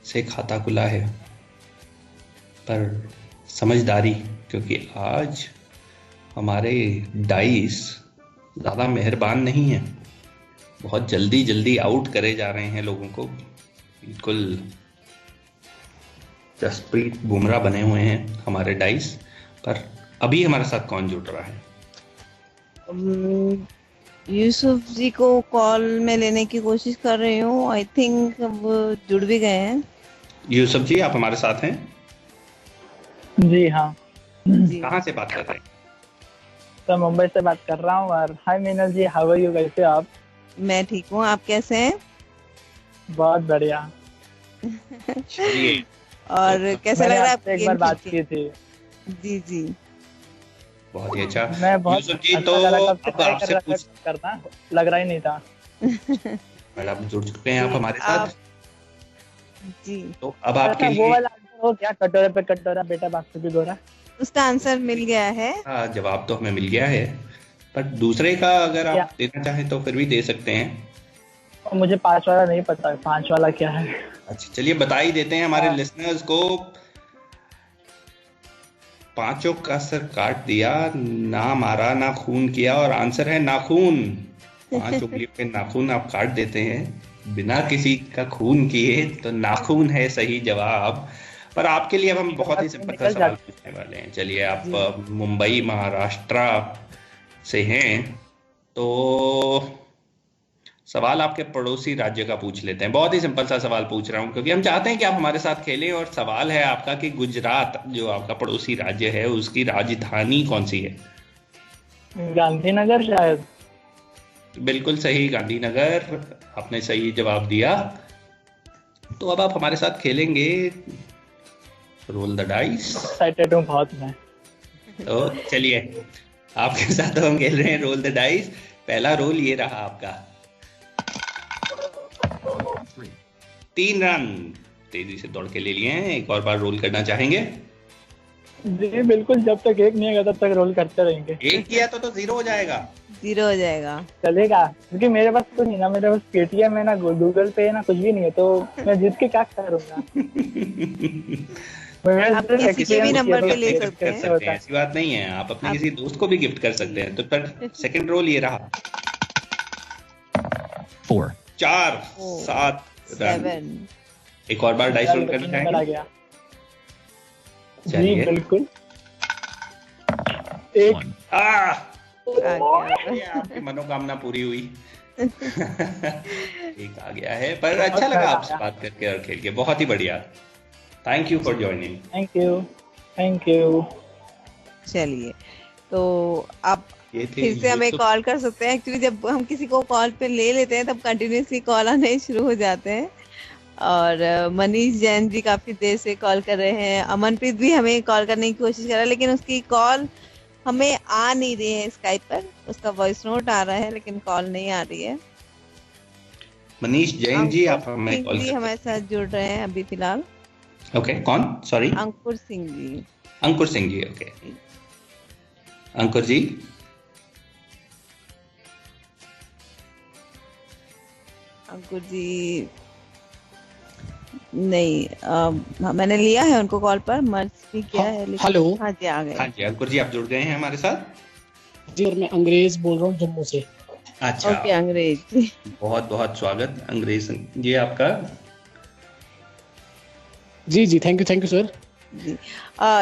से खाता खुला है, पर समझदारी, क्योंकि आज हमारे डाइस ज़्यादा मेहरबान नहीं है। बहुत जल्दी जल्दी आउट करे जा रहे हैं लोगों को। बिल्कुल जसप्रीत बुमराह बने हुए हैं हमारे डाइस पर। अभी हमारे साथ कौन जुड़ रहा है? यूसुफ जी को कॉल में लेने की कोशिश कर रही हूँ। आई थिंक वो जुड़ भी गए हैं। यूसुफ जी आप हमारे साथ हैं? जी हाँ। कहाँ से बात कर रहे हैं? तो मुंबई से बात कर रहा हूँ। और हाय मीनल जी, हाउ आर यू? कैसे आप? मैं ठीक हूँ, आप कैसे हैं? बहुत बढ़िया। और कैसा लग रहा है आपको? एक बार बात की थी। जी जी बहुत ही अच्छा। मैं बहुत यूसुफ जी अच्छा तो अब आपसे पूछ करना लग रहा ही नहीं था। मैडम जुड़ चुके हैं आप हमारे साथ। जी तो अब आपके लिए वो वाला आंसर हो क्या, कटोरे पे कटोरा बेटा बाप से भी गोरा? उसका आंसर मिल गया है। हाँ, जवाब तो हमें मिल गया है, पर दूसरे का अगर आप देना चाहें तो फिर भी दे सकते हैं। मुझे 5 वाला नहीं पता, 5 वाला क्या है? अच्छा चलिए बता ही देते हैं हमारे लिसनर्स को। 5 का सर काट दिया, ना मारा ना खून किया, और आंसर है नाखून। 5 उंगलियों के नाखून आप काट देते हैं बिना किसी का खून किए, तो नाखून है सही जवाब। पर आपके लिए अब हम बहुत ही सिंपल सा सवाल पूछने वाले हैं। चलिए आप मुंबई महाराष्ट्र से हैं, तो सवाल आपके पड़ोसी राज्य का पूछ लेते हैं। बहुत ही सिंपल सा सवाल पूछ रहा हूं क्योंकि हम चाहते हैं कि आप हमारे साथ खेलें। और सवाल है आपका कि गुजरात जो आपका पड़ोसी राज्य है उसकी राजधानी कौन सी है? गांधीनगर शायद। बिल्कुल सही, गांधीनगर। आपने सही जवाब दिया। तो अब आप हमारे साथ खेलेंगे रोल द डाइस। एक्साइटेड हूं बहुत मैं। तो चलिए आपके साथ हम खेल रहे हैं रोल द डाइस। पहला रोल ये रहा आपका 3 रन तेजी से दौड़ के ले लिए हैं। एक और बार रोल करना चाहेंगे? जी बिल्कुल, जब तक एक नहीं आएगा तब तक रोल करते रहेंगे। एक किया तो 0 हो जाएगा। 0 हो जाएगा, चलेगा, क्योंकि मेरे पास कुछ नहीं ना, मेरे पास पेटीएम है ना, गूगल पे है ना, कुछ भी नहीं है, तो मैं जीत के क्या करूंगा? आप किसी भी नंबर पे ले सकते हैं। ऐसी बात नहीं है, आप अपने किसी दोस्त को भी गिफ्ट कर सकते हैं। तो पर सेकंड रोल ये रहा 4 4 7 रन। एक और बार डाइस रोल करना चाहेंगे? जी बिल्कुल। एक One. ये आपकी मनोकामना पूरी हुई। एक आ गया है, पर अच्छा लगा आपसे बात करके और खेल के, बहुत ही बढ़िया। Thank you for joining. Thank you. चलिए, तो आप ये थे, फिर से हमें तो कॉल कर सकते हैं। एक्चुअली जब हम किसी को कॉल पे ले लेते हैं तब कंटिन्यूसली कॉल आने शुरू हो जाते हैं। और मनीष जैन जी काफी देर से कॉल कर रहे हैं। अमनप्रीत भी हमें कॉल करने की कोशिश कर रहा है, लेकिन उसकी कॉल हमें आ नहीं रही है स्काइप पर। उसका वॉइस नोट आ रहा है लेकिन कॉल नहीं आ रही है। मनीष जैन जी, आप हमें सिंह कॉल जी कर हमारे साथ जुड़ रहे हैं अभी फिलहाल। ओके, कौन? सॉरी, अंकुर सिंह जी। अंकुर सिंह जी। ओके, अंकुर जी, अंकुर जी नहीं, मैंने लिया है उनको कॉल पर, मर्ज भी किया है लेकिन। हेलो। हाँ जी, आ गए। हाँ जी, अंकुर जी आप जुड़ गए हैं हमारे साथ। जी, और मैं अंग्रेज बोल रहा हूँ जम्मू से। अच्छा, ओके अंग्रेज जी, बहुत बहुत स्वागत अंग्रेज जी आपका। जी, थैंक यू सर। जी।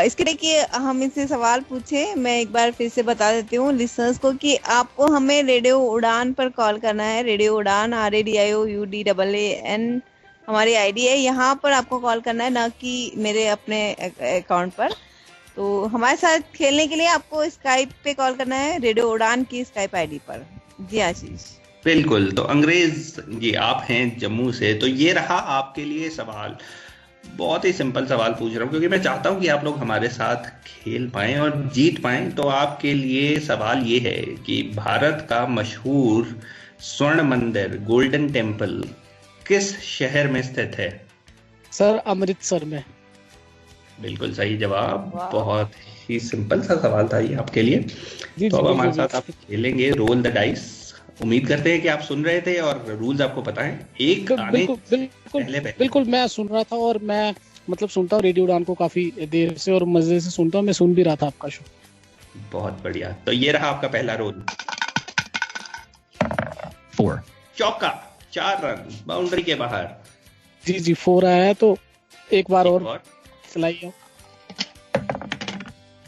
इसके लिए कि हम इनसे सवाल पूछे, मैं एक बार फिर से बता देती हूँ लिसनर्स को कि आपको हमें रेडियो उड़ान पर कॉल करना है। रेडियो उड़ान RADIOUDAAN हमारी आईडी है। यहाँ पर आपको कॉल करना है, ना कि मेरे अपने अकाउंट पर। तो हमारे साथ खेलने के लिए आपको स्काइप पे कॉल करना है, रेडियो उड़ान की स्काइप आईडी पर। जी आशीष। बिल्कुल, तो अंग्रेज जी आप हैं जम्मू से, तो ये रहा आपके लिए सवाल। बहुत ही सिंपल सवाल पूछ रहा हूँ क्योंकि मैं चाहता हूँ कि आप लोग हमारे साथ खेल पाएं और जीत पाएं। तो आपके लिए सवाल ये है कि भारत का मशहूर स्वर्ण मंदिर गोल्डन टेम्पल किस शहर में स्थित है? सर, अमृतसर में। बिल्कुल सही जवाब। बहुत ही सिंपल सा सवाल था ये आपके लिए। तो अब हमारे साथ आप खेलेंगे रोल द डाइस। उम्मीद करते हैं कि आप सुन रहे थे और रूल्स आपको पता है। एक आने बिल्कुल मैं सुन रहा था, और मैं मतलब सुनता हूँ रेडियो उड़ान को काफी देर से और मजे से सुनता हूँ। मैं सुन भी रहा था आपका शो। बहुत बढ़िया। तो ये रहा आपका पहला रोल। 4. चौका, 4 रन बाउंड्री के बाहर। जी 4 आया है, तो एक बार और चलाइए।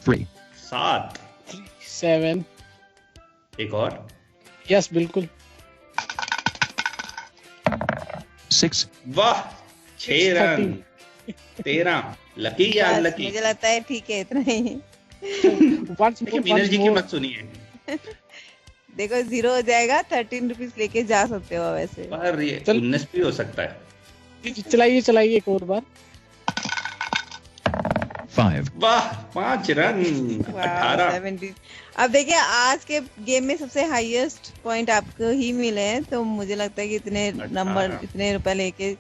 3. 7। 7। एक और। यस, बिल्कुल। 6. वाह, 6 रन। 13। लकी या अनलकी? मुझे लगता है ठीक है, इतना ही। देखिए मीनल जी की मत सुनिए। देखो 0 हो जाएगा, 13 रुपीज लेके जा सकते हो वैसे। पर ये 19 भी हो सकता है। चलाइए एक और बार। 5. वाह, 5 रन। 18। अब देखिए आज के गेम में सबसे हाईएस्ट पॉइंट आपको ही मिले हैं, तो मुझे लगता है कि इतने नंबर, इतने रुपए लेके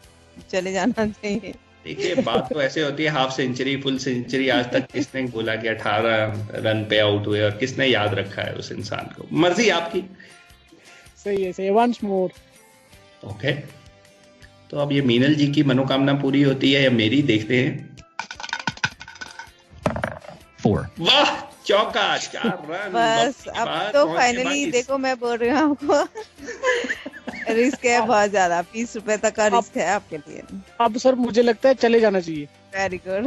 चले जाना चाहिए। देखिए बात तो ऐसे होती है, हाफ सेंचुरी, फुल सेंचुरी, आज तक किसने बोला कि 18 रन पे आउट हुए और किसने याद रखा है उस इंसान को? मर्जी आपकी। सही है। Once more. ओके, तो अब ये मीनल जी की मनोकामना पूरी होती है या मेरी, देखते हैं। 4. वाह, चौका, 4 रन। बस अब तो फाइनली देखो, मैं बोल रही हूँ आपको रिस्क है बहुत ज्यादा। 20 रुपए तक का रिस्क है आपके लिए। अब सर मुझे लगता है चले जाना चाहिए। Very good.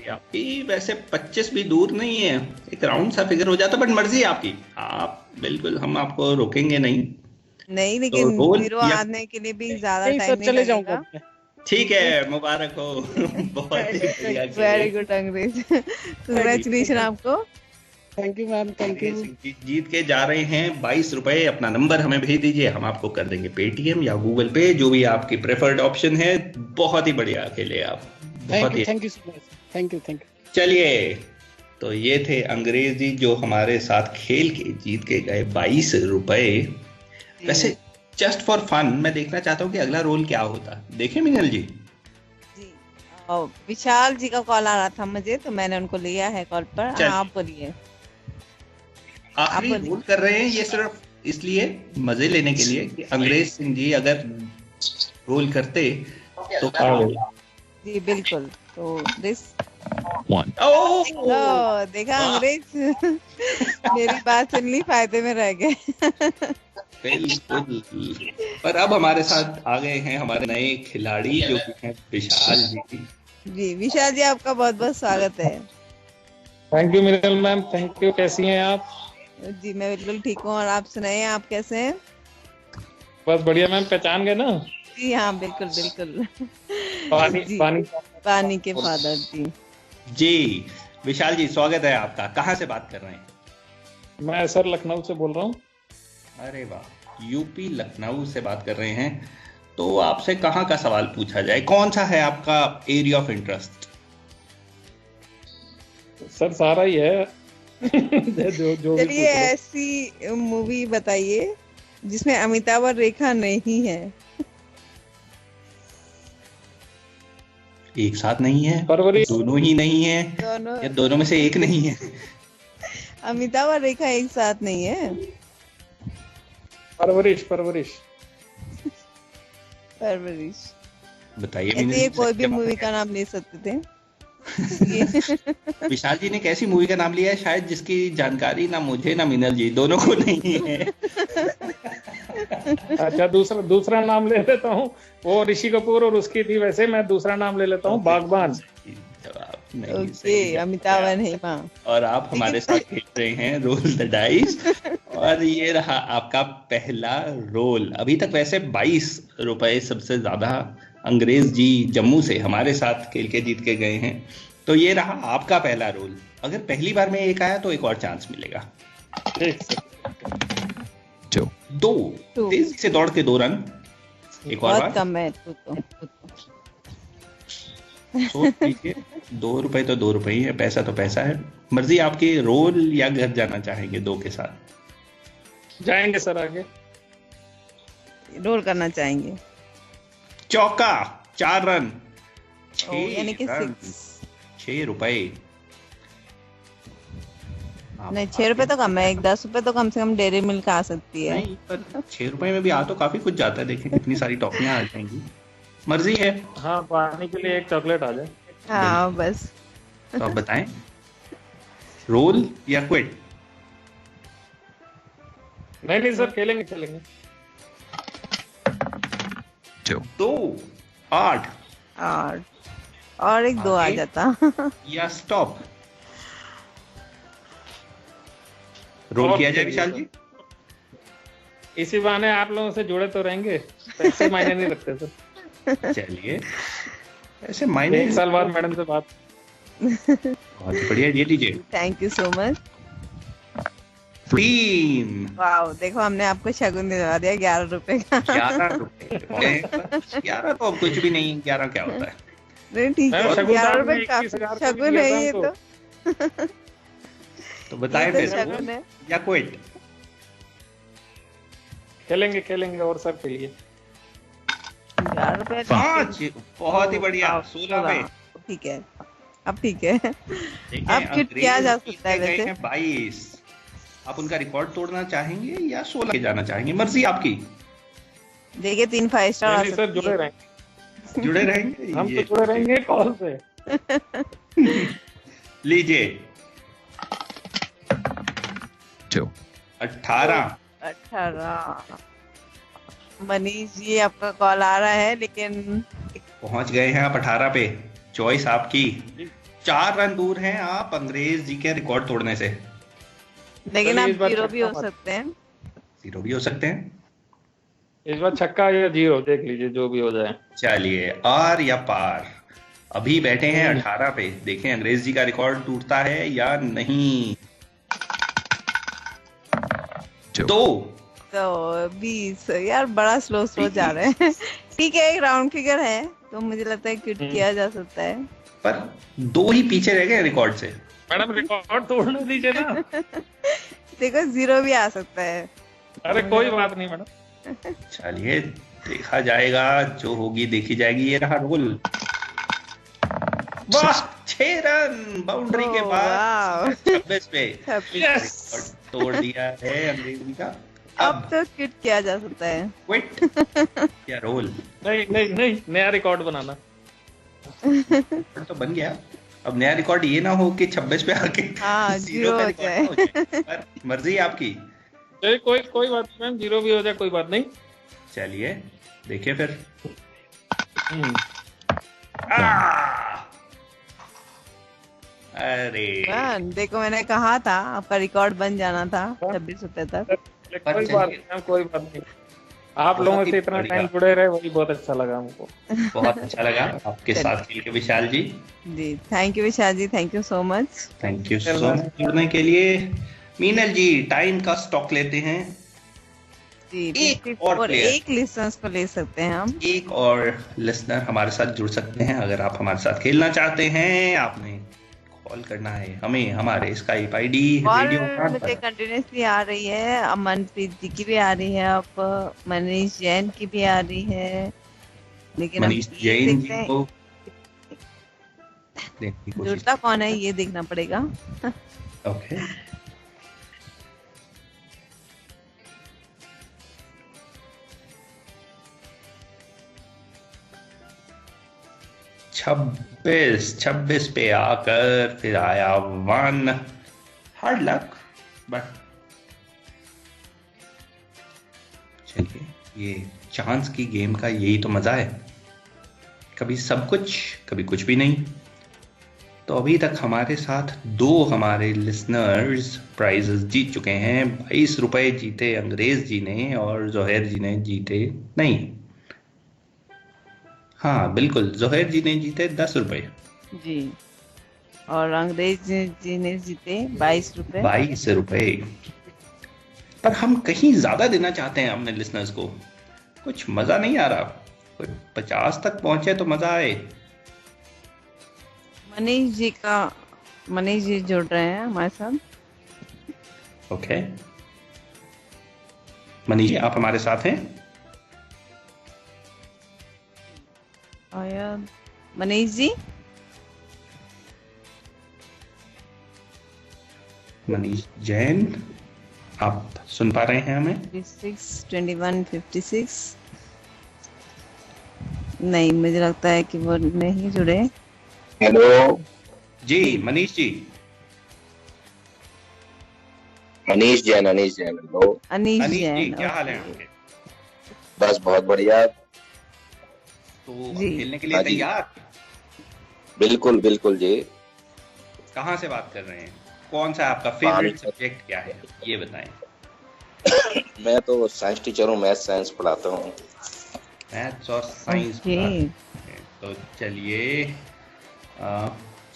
आपकी वैसे 25 भी दूर नहीं है, एक राउंड सा फिगर हो जाता, बट मर्जी आपकी। आप बिल्कुल, हम आपको रोकेंगे नहीं, लेकिन तो 0 आने के लिए भी ज्यादा टाइम नहीं चले जाऊंगा। ठीक है, मुबारक हो। बहुत ही बढ़िया। वेरी गुड अंग्रेज, कांग्रेचुलेशन आपको। Thank you ma'am, thank you. जीत के जा रहे हैं 22 रुपए। अपना नंबर हमें भेज दीजिए, हम आपको कर देंगे पेटीएम या गूगल पे, जो भी आपकी प्रेफर्ड ऑप्शन है। बहुत ही बढ़िया खेले आप, बहुत ही। Thank you so much. Thank you. चलिए, तो ये थे अंग्रेज जी जो हमारे साथ खेल के जीत के गए 22 रुपए। वैसे जस्ट फॉर फन मैं देखना चाहता हूँ कि अगला रोल क्या होता। देखें मीनल जी। विशाल जी का कॉल आ रहा था मुझे, तो मैंने उनको लिया है कॉल पर। आप बोलिए। आखिरी रोल कर रहे हैं ये सिर्फ इसलिए, मजे लेने के लिए, कि अंग्रेज सिंह जी अगर रोल करते तो क्या होगा। जी बिल्कुल। तो दिस 1. देखा अंग्रेज, मेरी बात सुन ली, फायदे में रह गए। बिल्कुल। पर अब हमारे साथ आ गए हैं हमारे नए खिलाड़ी जो कि हैं विशाल जी। जी विशाल जी, आपका बहुत बहुत स्वागत है। Thank you Minal ma'am, thank you. कैसी हैं आप? जी मैं बिल्कुल ठीक हूँ, और आप सुनाइए, आप कैसे हैं? बस बढ़िया मैम, पहचान गए ना? जी हाँ, बिल्कुल बिल्कुल। जी, पानी के फादर जी। जी विशाल जी, स्वागत है आपका। कहाँ से बात कर रहे हैं? मैं सर लखनऊ से बोल रहा हूँ। अरे वाह, यूपी लखनऊ से बात कर रहे हैं। तो आपसे कहाँ का सवाल पूछा जाए? कौन सा है आपका एरिया ऑफ इंटरेस्ट? सर सारा ही है। जो चलिए ऐसी मूवी बताइए जिसमें अमिताभ और रेखा नहीं है। एक साथ नहीं है, परवरिश। दोनों ही नहीं है, या दोनों में से एक नहीं है? अमिताभ और रेखा एक साथ नहीं है। परवरिश। परवरिश परवरिश बताइए। ऐसे कोई भी मूवी का नाम ले सकते थे। विशाल जी ने कैसी मूवी का नाम लिया है शायद जिसकी जानकारी ना मुझे ना मिनल जी दोनों को नहीं है। अच्छा, दूसरा नाम ले लेता हूँ। वो ऋषि कपूर और उसकी थी, वैसे मैं दूसरा नाम ले लेता हूँ, बागबान। ओके, अमिताभ नहीं माँ। और आप हमारे साथ खेल रहे हैं रोल द डाइस, और ये रहा आपका पहला रोल। अभी तक वैसे 22 रुपए सबसे ज्यादा अंग्रेज जी जम्मू से हमारे साथ खेल के जीत के गए हैं। तो ये रहा आपका पहला रोल। अगर पहली बार में एक आया तो एक और चांस मिलेगा। दो तेजी से दौड़ के 2 रन। एक और बार कम है सोच लीजिए। 2 रुपए तो 2 रुपए ही है, पैसा तो पैसा है। मर्जी आपकी, रोल या घर जाना चाहेंगे 2 के साथ? जाएंगे सर आगे। रोल करना चाहेंगे। चौका, 4 रन, 6 रुपए। नहीं, 6 रुपए तो कम है, 10 रुपए तो कम से कम डेयरी मिल्क आ सकती है। नहीं, पर 6 रुपए में भी आ तो काफी कुछ जाता है। देखें कितनी सारी टॉफियां आ जाएंगी। मर्जी है। हाँ, पानी के लिए एक चॉकलेट आ जाए। हाँ बस। तो आप बताएं, रोल या क्विट? नहीं सर, खेलेंगे। 2 8 और एक 2 आ जाता। या स्टॉप? रोल किया जाए विशाल जी? इसी बहाने आप लोगों से जुड़े तो रहेंगे, पैसे मायने नहीं रखते सर। चलिए, ऐसे मायने 1 साल बाद मैडम से बात। बहुत बढ़िया, ये लीजिए। Thank you so much. 3। वाह, देखो हमने आपको शगुन दिलवा दिया 11 रुपए का। 11 रुपए। 11 तो अब कुछ भी नहीं। 11 क्या होता है? नहीं ठीक है, 11 रुपए का शगुन है ये तो बताएं फिर, या क्विट? खेलेंगे और सब खेलिए। 11 रुपए 5। बहुत ही बढ़िया। 16 पे। ठीक है, अब ठीक है। अब किट किया जा सकता है वैसे। 22। आप उनका रिकॉर्ड तोड़ना चाहेंगे या 16 के जाना चाहेंगे? मर्जी आपकी। देखिए 3 5 स्टार आ सकते हैं। जुड़े रहेंगे। हम तो जुड़े रहेंगे कॉल पे। लीजिए। 18। मनीष जी, आपका कॉल आ रहा है, लेकिन पहुंच गए हैं आप 18 पे। चॉइस आपकी। 4 रन दूर हैं आप अंग्रेज जी के रिकॉर्ड तोड़ने से। लेकिन आप 0 भी हो सकते हैं। 0 भी हो सकते हैं। इस बार छक्का या 0 देख लीजिए, जो भी हो जाए। चलिए, आर या पार। अभी बैठे हैं 18 पे, देखें अंग्रेज जी का रिकॉर्ड टूटता है या नहीं। 2। तो 20। यार बड़ा स्लो जा रहे हैं। ठीक है, एक राउंड फिगर है, तो मुझे लगता है क्विट किया जा सकता है। पर 2 ही पीछे रह गए रिकॉर्ड से। मैडम रिकॉर्ड तोड़ने दीजिए ना। देखो 0 भी आ सकता है। अरे कोई बात नहीं मैडम। चलिए, देखा जाएगा, जो होगी देखी जाएगी। ये रहा रोल। वाह, 6 रन बाउंड्री के बाद 26 पे तोड़ दिया है अंग्रेजी का। अब तो क्विट किया जा सकता है। क्विट या रोल? नहीं, नया रिकॉर्ड बनाना। तो बन गया। अब नया रिकॉर्ड ये ना हो कि 26 पे आके 0 हो जाए। पर मर्जी आपकी। कोई बात नहीं मैम, 0 भी हो जाए कोई बात नहीं। चलिए देखिए फिर। अरे देखो मैंने कहा था आपका रिकॉर्ड बन जाना था 26 रुपए तक। कोई बात नहीं, कोई बात नहीं। आप लोगों से इतना टाइम जुड़े रहे वही बहुत अच्छा लगा हमको। बहुत अच्छा लगा आपके साथ खेल के विशाल जी। जी thank you Vishal ji, thank you so much. Thank you so much जुड़ने के लिए। मीनल जी टाइम का स्टॉक लेते हैं। जी एक और एक लिसनर्स को ले सकते हैं हम। एक और लिसनर हमारे साथ जुड़ सकते हैं। अगर आप हमारे साथ खेलना चाहते हैं, आपने कॉल करना है हमें हमारे स्काइप आईडी रेडियो मुझे कंटिन्यूसली आ रही है, अमनप्रीत जी की भी आ रही है, अब मनीष जैन की भी आ रही है, लेकिन मनीष जैन जी को जुड़ता कौन है ये देखना पड़ेगा। ओके 26 पे आकर फिर आया 1। हार्ड लक बट चलिए, ये चांस की गेम का यही तो मजा है, कभी सब कुछ कभी कुछ भी नहीं। तो अभी तक हमारे साथ 2 हमारे लिसनर्स प्राइजेस जीत चुके हैं। 22 रुपए जीते अंग्रेज जी ने और जोहैर जी ने जीते नहीं। हाँ बिल्कुल, जोहैर जी ने जीते 10 रुपए जी, और अंग्रेज जी ने जीते 22 रुपए। 22 रुपए। पर हम कहीं ज्यादा देना चाहते हैं अपने लिसनर्स को, कुछ मजा नहीं आ रहा। कोई 50 तक पहुंचे तो मजा आए। मनीष जी जुड़ रहे हैं हमारे साथ। ओके मनीष जी आप हमारे साथ हैं? मनीष जी, मनीष जैन आप सुन पा रहे हैं हमें? 21 नहीं, मुझे लगता है कि वो नहीं जुड़े। हेलो जी मनीष जी। अनीश जैन हेलो अनीश जी जैन, क्या हाल है आपके? बस बहुत बढ़िया। तो खेलने के लिए तैयार? बिल्कुल बिल्कुल जी। कहाँ से बात कर रहे हैं? कौन सा आपका फेवरेट सब्जेक्ट क्या है ये बताएं। मैं तो साइंस टीचर हूँ, मैथ साइंस पढ़ाता हूँ। मैथ्स और साइंस तो चलिए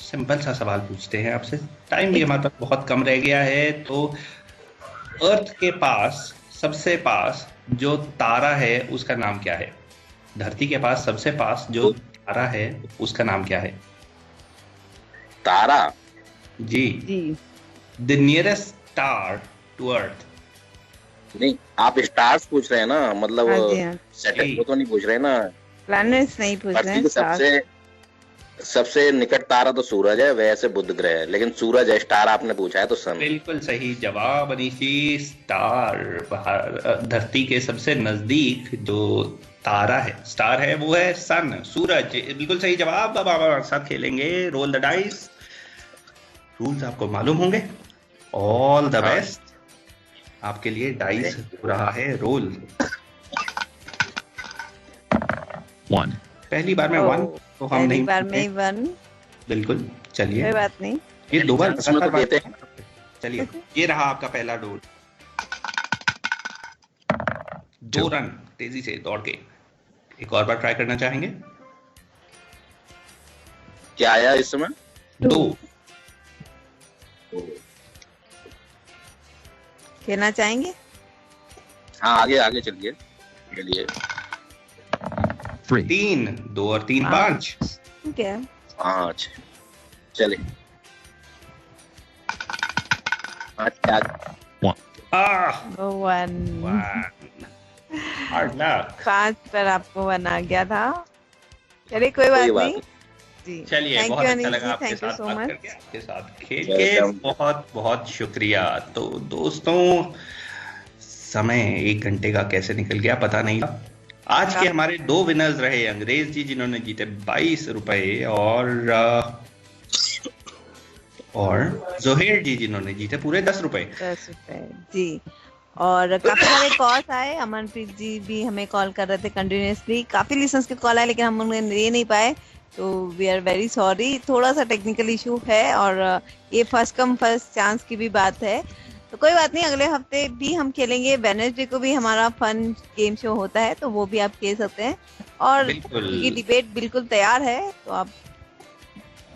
सिंपल सा सवाल पूछते हैं आपसे। टाइम भी हमारे पास बहुत कम रह गया है। तो अर्थ के पास सबसे पास जो तारा है उसका नाम क्या है? धरती के पास सबसे पास जो तारा है उसका नाम क्या है? Tara ji the nearest star to earth. नहीं, आप स्टार्स पूछ रहे हैं ना, मतलब सैटर्न को तो नहीं पूछ रहे ना, प्लैनेट्स नहीं पूछ रहे हैं। सबसे निकट तारा तो सूरज है, वैसे बुध ग्रह है, लेकिन सूरज है। स्टार आपने पूछा है तो सन। बिल्कुल सही जवाब अनीशी। स्टार धरती के सबसे नजदीक जो तारा है, स्टार है, वो है सन, सूरज। बिल्कुल सही जवाब। अब आप हमारे साथ खेलेंगे रोल द डाइस। रूल्स आपको मालूम होंगे। All the best. आपके लिए डाइस हो रहा है रोल। 1 पहली बार में 1 तो हम नहीं, बार में 1 बिल्कुल। चलिए कोई बात नहीं, ये 2 बार देते हैं। चलिए ये रहा आपका पहला रोल। 2 रन तेजी से दौड़ के। एक और बार ट्राई करना चाहेंगे? क्या आया इस समय? 2। खेलना चाहेंगे? हाँ आगे आगे चलिए। 3 2 और 3 5। ठीक है 5 चले। 5 पर आपको 1 आ गया था। चलिए कोई बात नहीं जी। चलिए बहुत अच्छा लगा आपके साथ बात करके, आपके साथ खेल के। बहुत बहुत शुक्रिया। तो दोस्तों समय 1 घंटे का कैसे निकल गया पता नहीं। आज के हमारे 2 विनर्स रहे अंग्रेज जी जिन्होंने जीते 22 रुपए और जोहेर जी जिन्होंने जीते पूरे 10 रुपए। 10 रुपए जी। और काफी सारे कॉल्स आए। अमनप्रीत जी भी हमें कॉल कर रहे थे कंटिन्यूसली। काफी लिसनर्स के कॉल आए लेकिन हम उन्हें ले नहीं पाए तो वी आर वेरी सॉरी, थोड़ा सा टेक्निकल इशू है और ये फर्स्ट कम फर्स्ट चांस की भी बात है, तो कोई बात नहीं, अगले हफ्ते भी हम खेलेंगे। वेडनेसडे को भी हमारा फन गेम शो होता है, तो वो भी आप खेल सकते हैं। और क्योंकि डिबेट बिल्कुल तैयार है, तो आप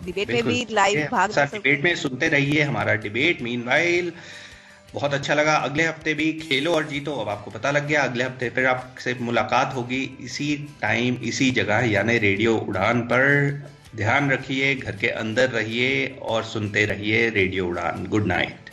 डिबेट में भी लाइव भाग सकते हैं। डिबेट में सुनते रहिए हमारा डिबेट। मीनवाइल बहुत अच्छा लगा। अगले हफ्ते भी खेलो और जीतो, अब आपको पता लग गया। अगले हफ्ते फिर आपसे मुलाकात होगी इसी टाइम इसी जगह, यानी रेडियो उड़ान पर। ध्यान रखिए, घर के अंदर रहिए और सुनते रहिए रेडियो उड़ान। Good night.